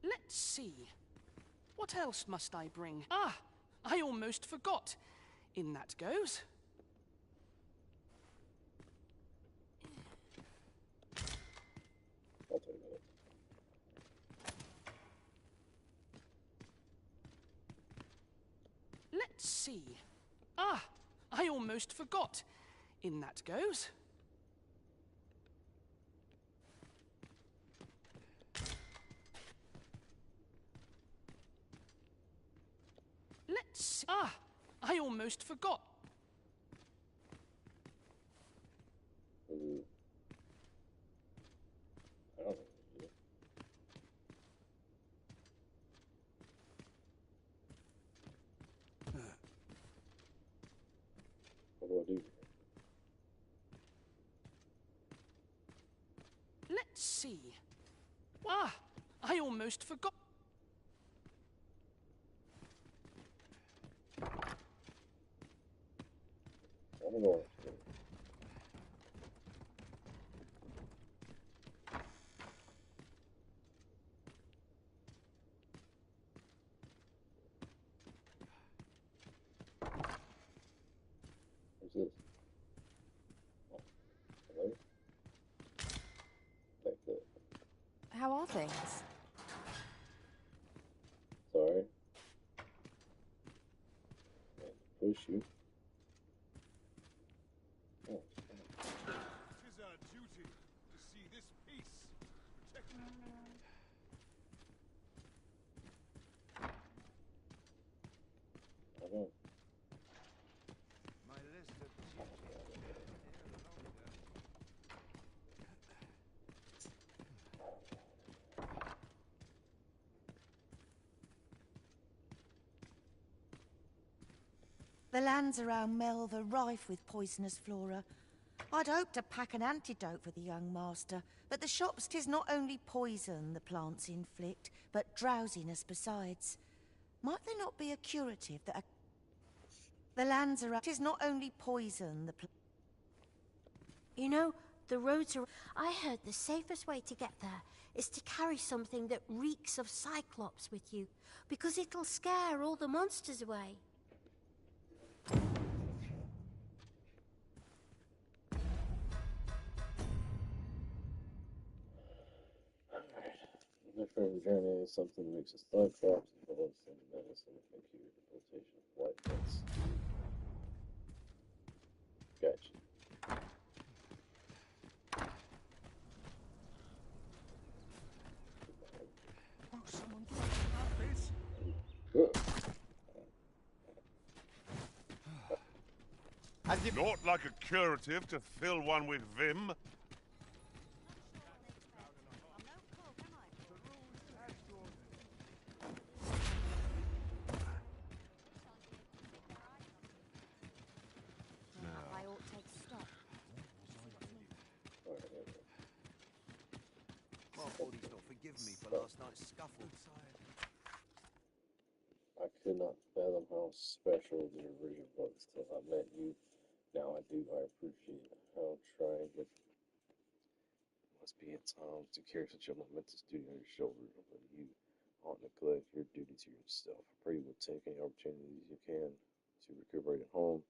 Let's see. What else must I bring? Ah, I almost forgot. In that goes. I'll tell you what. Let's see. Ah, I almost forgot. In that goes. Let's see. Ah, I almost forgot. I don't know. What do I do? Let's see. Ah, I almost forgot. I'm going. What's this? Oh, hello? Like that. How are things? Sorry. Push you. Oh. Tis our duty to see this peace protected. I don't. My list of duties The lands around Melve are rife with poisonous flora. I'd hoped to pack an antidote for the young master, but the shops 'tis not only poison the plants inflict, but drowsiness besides. Might there not be a curative that the lands around 'tis not only poison the You know, the roads are... I heard the safest way to get there is to carry something that reeks of Cyclops with you, because it'll scare all the monsters away. My friend's journey is something that makes us Cyclops, bullets, and medicine with computer deportation of white bits. Gotcha. Won't someone do something about this? Not like a curative to fill one with vim. I ought to take stock. My body's not forgiven me for last night's scuffle. I could not fathom how special the original was till I met you. Now I do. I appreciate how trying it must be at times to carry such a momentous duty on your shoulders, but you ought neglect your duty to yourself. I pray you will take any opportunities you can to recuperate at home.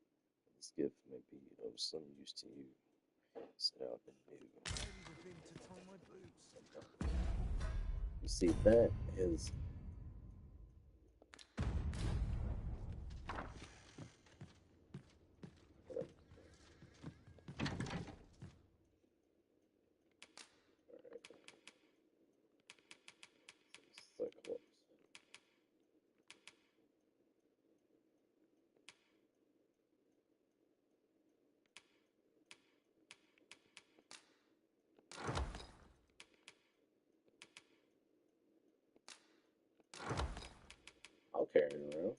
This gift may be of some use to you. Set out and new. You see, that is Cyclops. I'll carry it around.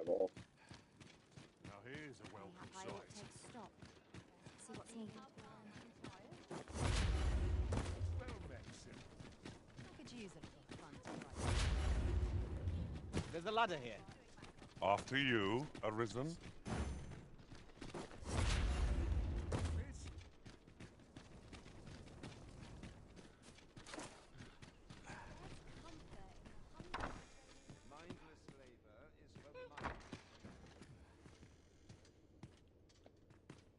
Eyeball. Now here's a welcome I ought to sight. take stock. See what's here. Well met, sir. I could use a little fun to write. There's a ladder here. After you, Arisen. mindless labor is for money.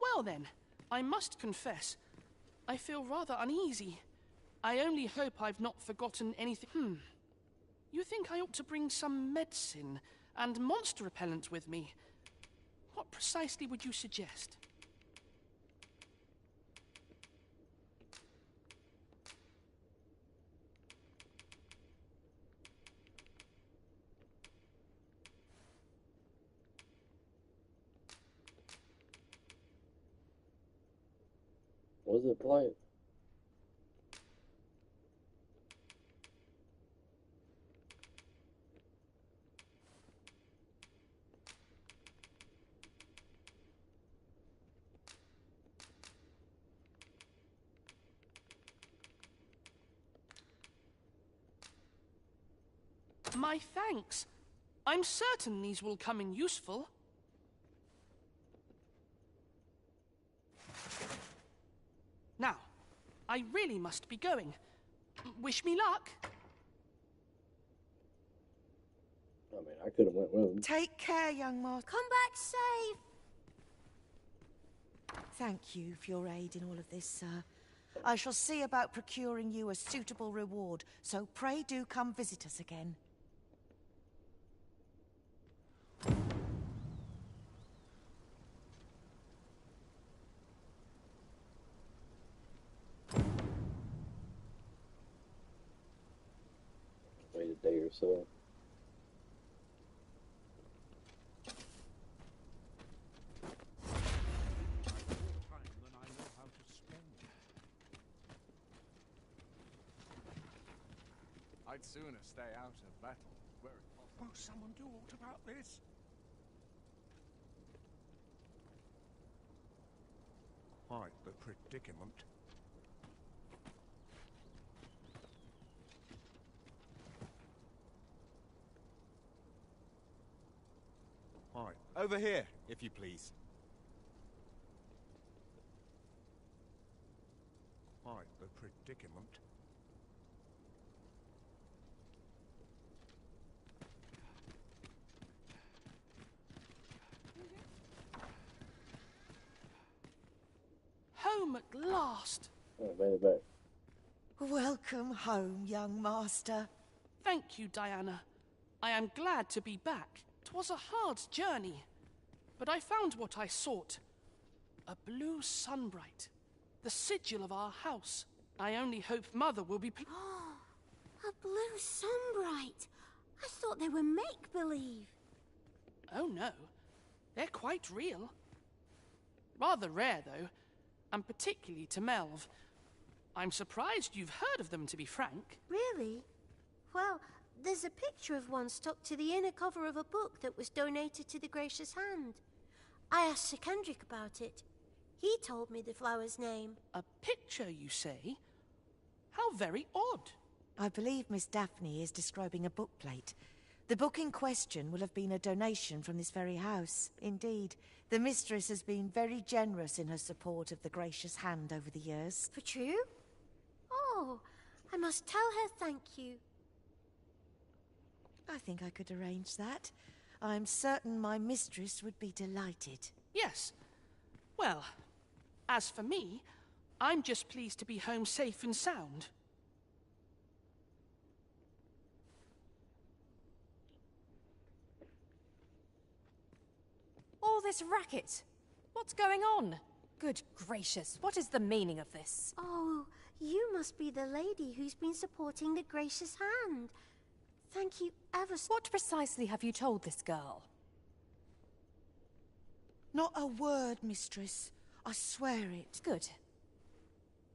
Well then, I must confess, I feel rather uneasy. I only hope I've not forgotten anything. You think I ought to bring some medicine and monster repellent with me. What precisely would you suggest? Was it playing? My thanks. I'm certain these will come in useful. Now, I really must be going. Wish me luck. I mean, I could have went with him. Take care, young master. Come back safe. Thank you for your aid in all of this, sir. I shall see about procuring you a suitable reward, so pray do come visit us again. Wait a day or so. I'd sooner stay out of battle. Will someone do aught about this? Quite the predicament. Right. Over here, if you please. Quite the predicament. Home at last. Oh, made it back. Welcome home, young master. Thank you, Diana. I am glad to be back. 'Twas a hard journey, but I found what I sought. A blue sunbright, the sigil of our house. I only hope Mother will be A blue sunbright. I thought they were make-believe. Oh no, they're quite real. Rather rare, though, and particularly to Melv. I'm surprised you've heard of them, to be frank. Really? Well, there's a picture of one stuck to the inner cover of a book that was donated to the Gracious Hand. I asked Sir Kendrick about it. He told me the flower's name. A picture, you say? How very odd. I believe Miss Daphne is describing a bookplate. The book in question will have been a donation from this very house. Indeed, the mistress has been very generous in her support of the Gracious Hand over the years. For true? Oh, I must tell her thank you. I think I could arrange that. I'm certain my mistress would be delighted. Yes. Well, as for me, I'm just pleased to be home safe and sound. All this racket. What's going on? Good gracious, what is the meaning of this? Oh, you must be the lady who's been supporting the Gracious Hand. Thank you ever so... What precisely have you told this girl? Not a word, mistress. I swear it. Good.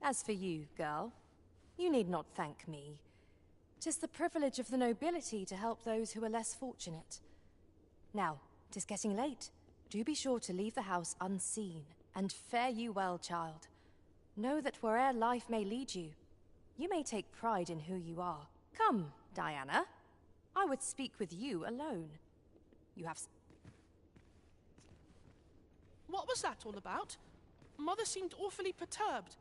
As for you, girl, you need not thank me. 'Tis the privilege of the nobility to help those who are less fortunate. Now, 'tis getting late. Do be sure to leave the house unseen, and fare you well, child. Know that where'er life may lead you, you may take pride in who you are. Come, Diana. I would speak with you alone. You have... What was that all about? Mother seemed awfully perturbed.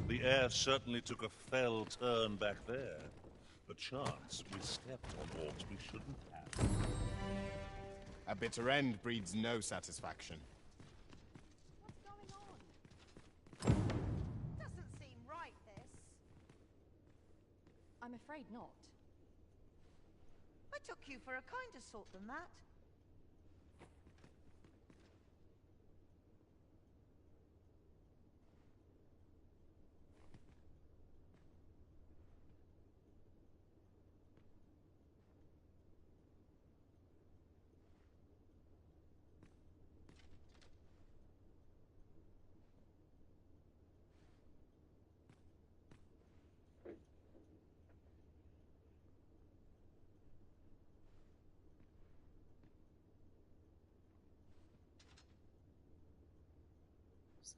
The air certainly took a fell turn back there. Perchance we stepped on what we shouldn't have. A bitter end breeds no satisfaction. What's going on? Doesn't seem right, this. afraid not. I took you for a kinder sort than that.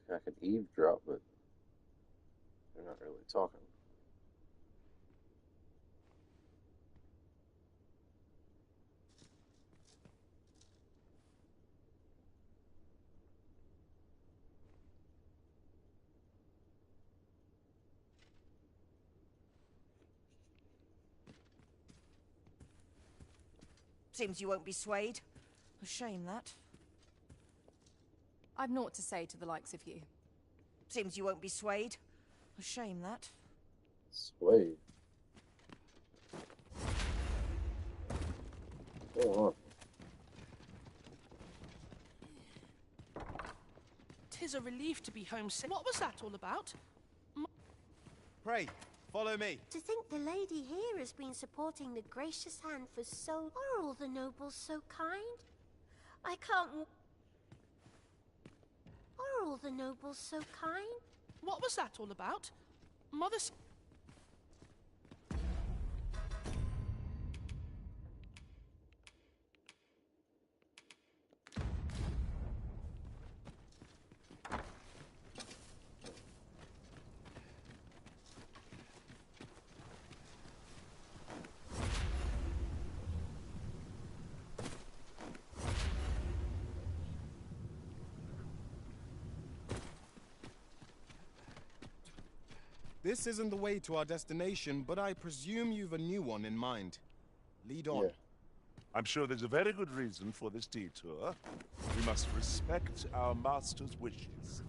I could eavesdrop, but they're not really talking. Seems you won't be swayed. A shame, that. I've naught to say to the likes of you. Seems you won't be swayed. A shame, that. Swayed? Go on. Tis a relief to be home safe. What was that all about? Pray, follow me. To think the lady here has been supporting the gracious hand for so... Are all the nobles so kind? I can't... Are all the nobles so kind? What was that all about? Mother... This isn't the way to our destination, but I presume you've a new one in mind. Lead on. Yeah. I'm sure there's a very good reason for this detour. We must respect our master's wishes.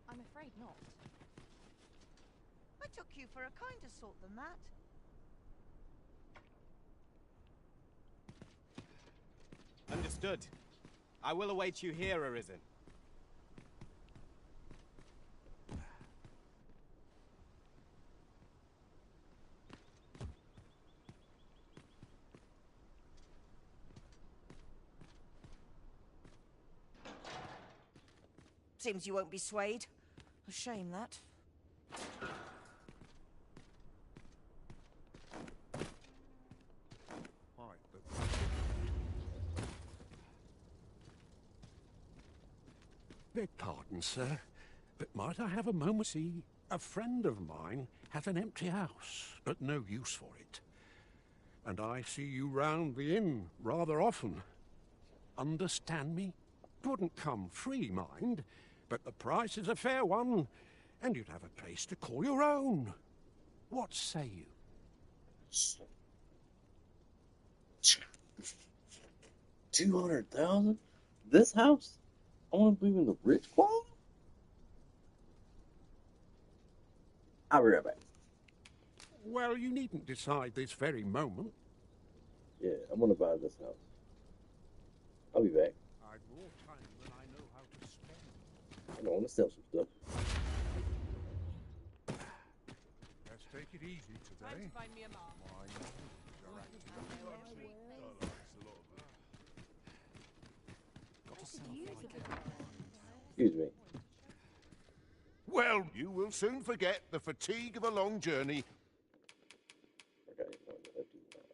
I'm afraid not. I took you for a kinder sort than that. Understood. I will await you here, Arisen. Seems you won't be swayed. A shame, that. Beg pardon, sir, but might I have a moment? See, a friend of mine has an empty house, but no use for it. And I see you round the inn rather often. Understand me? Wouldn't come free, mind, but the price is a fair one, and you'd have a place to call your own. What say you? 200,000? This house? I want to believe in the rich quality? I'll be right back. Well, you needn't decide this very moment. Yeah, I'm gonna buy this house. I'll be back. I've more time than I know how to spend. I want to sell some stuff. Let's take it easy today. Time to find me a mom. Excuse me. Well, you will soon forget the fatigue of a long journey. Okay, no, I'm gonna do that.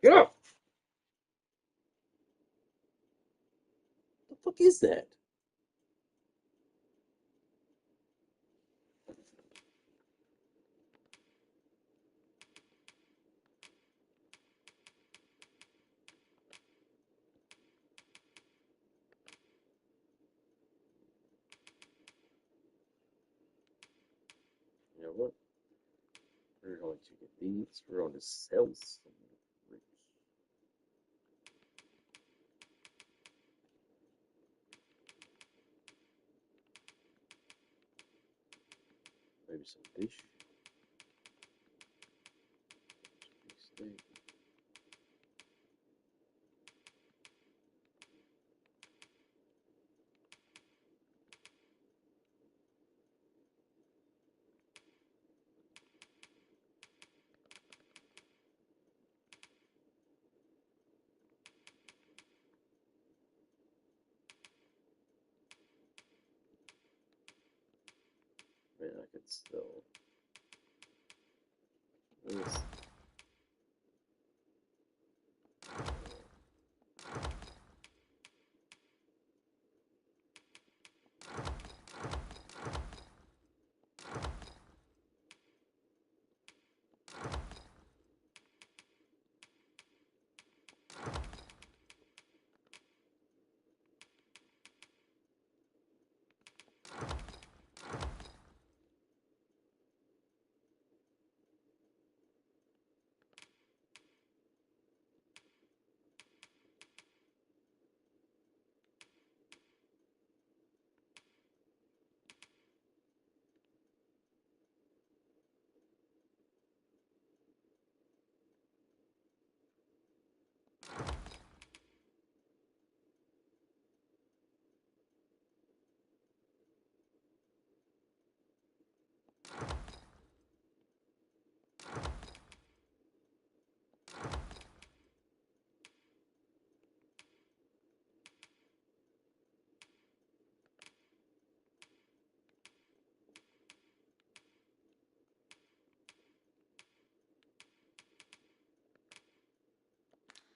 Get up! What the fuck is that? You know what? We're going to get these. We're going to sell some roots. Maybe some dish. Steak. Man, I could sell this.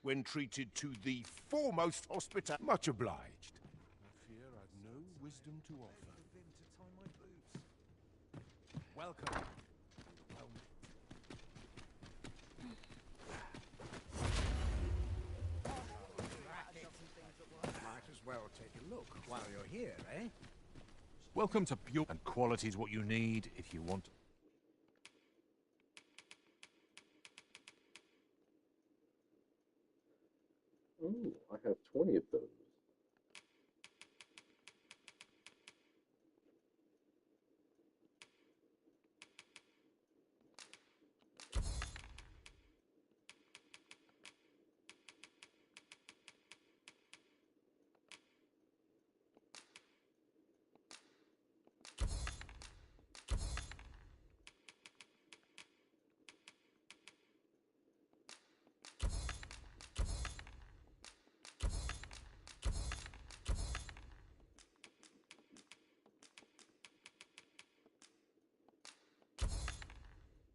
When treated to the foremost hospitality. Much obliged. I fear I've no wisdom to offer. Welcome. Might as well take a look while you're here, eh? Welcome to Pure, and quality's what you need if you want. Ooh, I have 20 of those.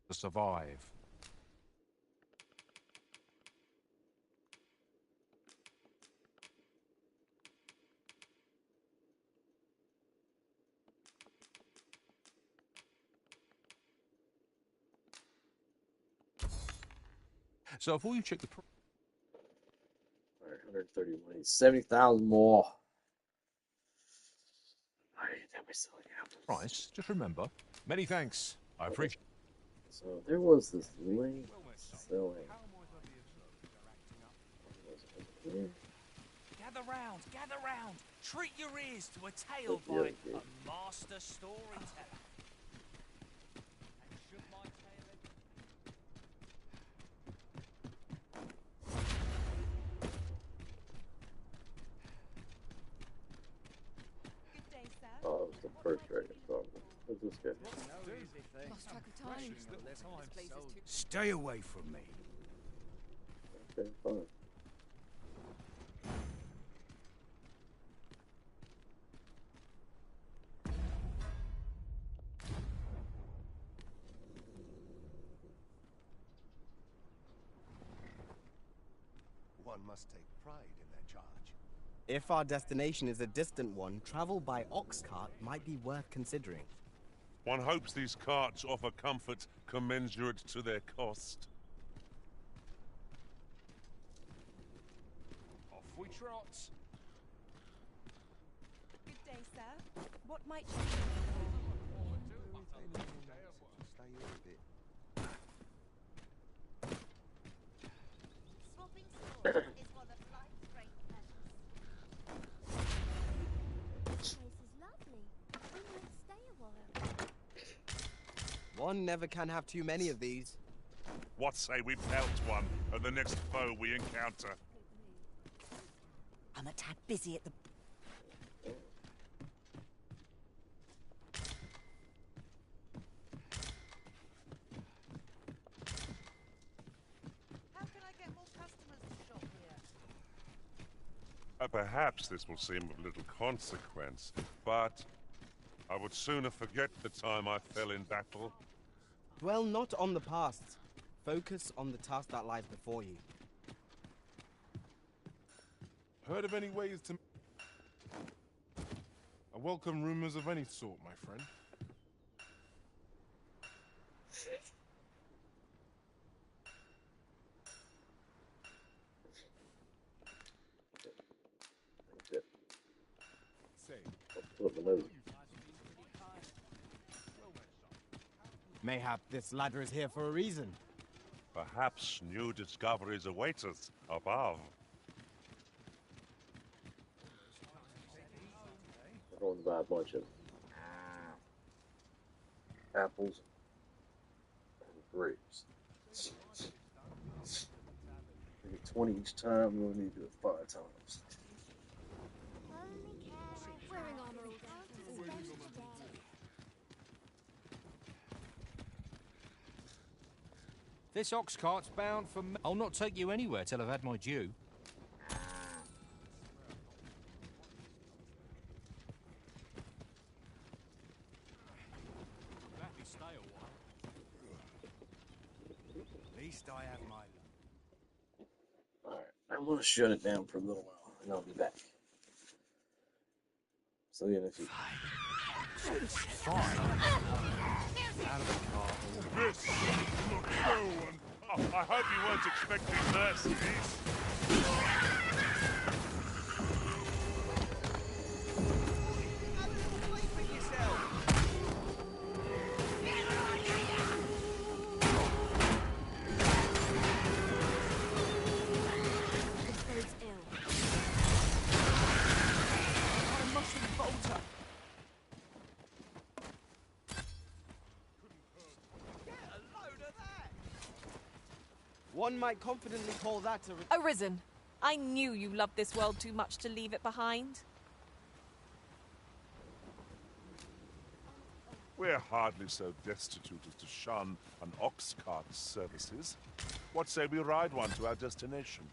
To survive. So before you check the Alright, 131. 70,000 more. Alright, that was selling apples. price, just remember. Many thanks. I appreciate. So there was this link selling. Gather round. Treat your ears to a tale by a master storyteller. And should my tale Oh, it was the first dragon song. Who's this guy? Lost track of time. Stay away from me. Okay, fine. One must take pride in their charge. If our destination is a distant one, travel by ox cart might be worth considering. One hopes these carts offer comfort commensurate to their cost. Off we trot. Good day, sir. What might you Swapping swords is one of life's great pleasures. This place is lovely. We might stay a while. One never can have too many of these. What say we pelt one at the next foe we encounter? I'm a tad busy at the... How can I get more customers to shop here? Perhaps this will seem of little consequence, but I would sooner forget the time I fell in battle. Dwell not on the past. Focus on the task that lies before you. Heard of any ways to... I welcome rumors of any sort, my friend. Mayhap this ladder is here for a reason. Perhaps new discoveries await us above. I'm going to buy a bunch of apples and grapes. We get 20 each time, we'll need to do it 5 times. Wearing armor all day. This ox cart's bound for... I'll not take you anywhere till I've had my due. Gladly stay a while. At least I have my... Alright, I'm going to shut it down for a little while, and I'll be back. So yeah, if you... This look no one. I hope you weren't expecting mercy. One might confidently call that a... Arisen. I knew you loved this world too much to leave it behind. We're hardly so destitute as to shun an ox cart's services. What say we ride one to our destination?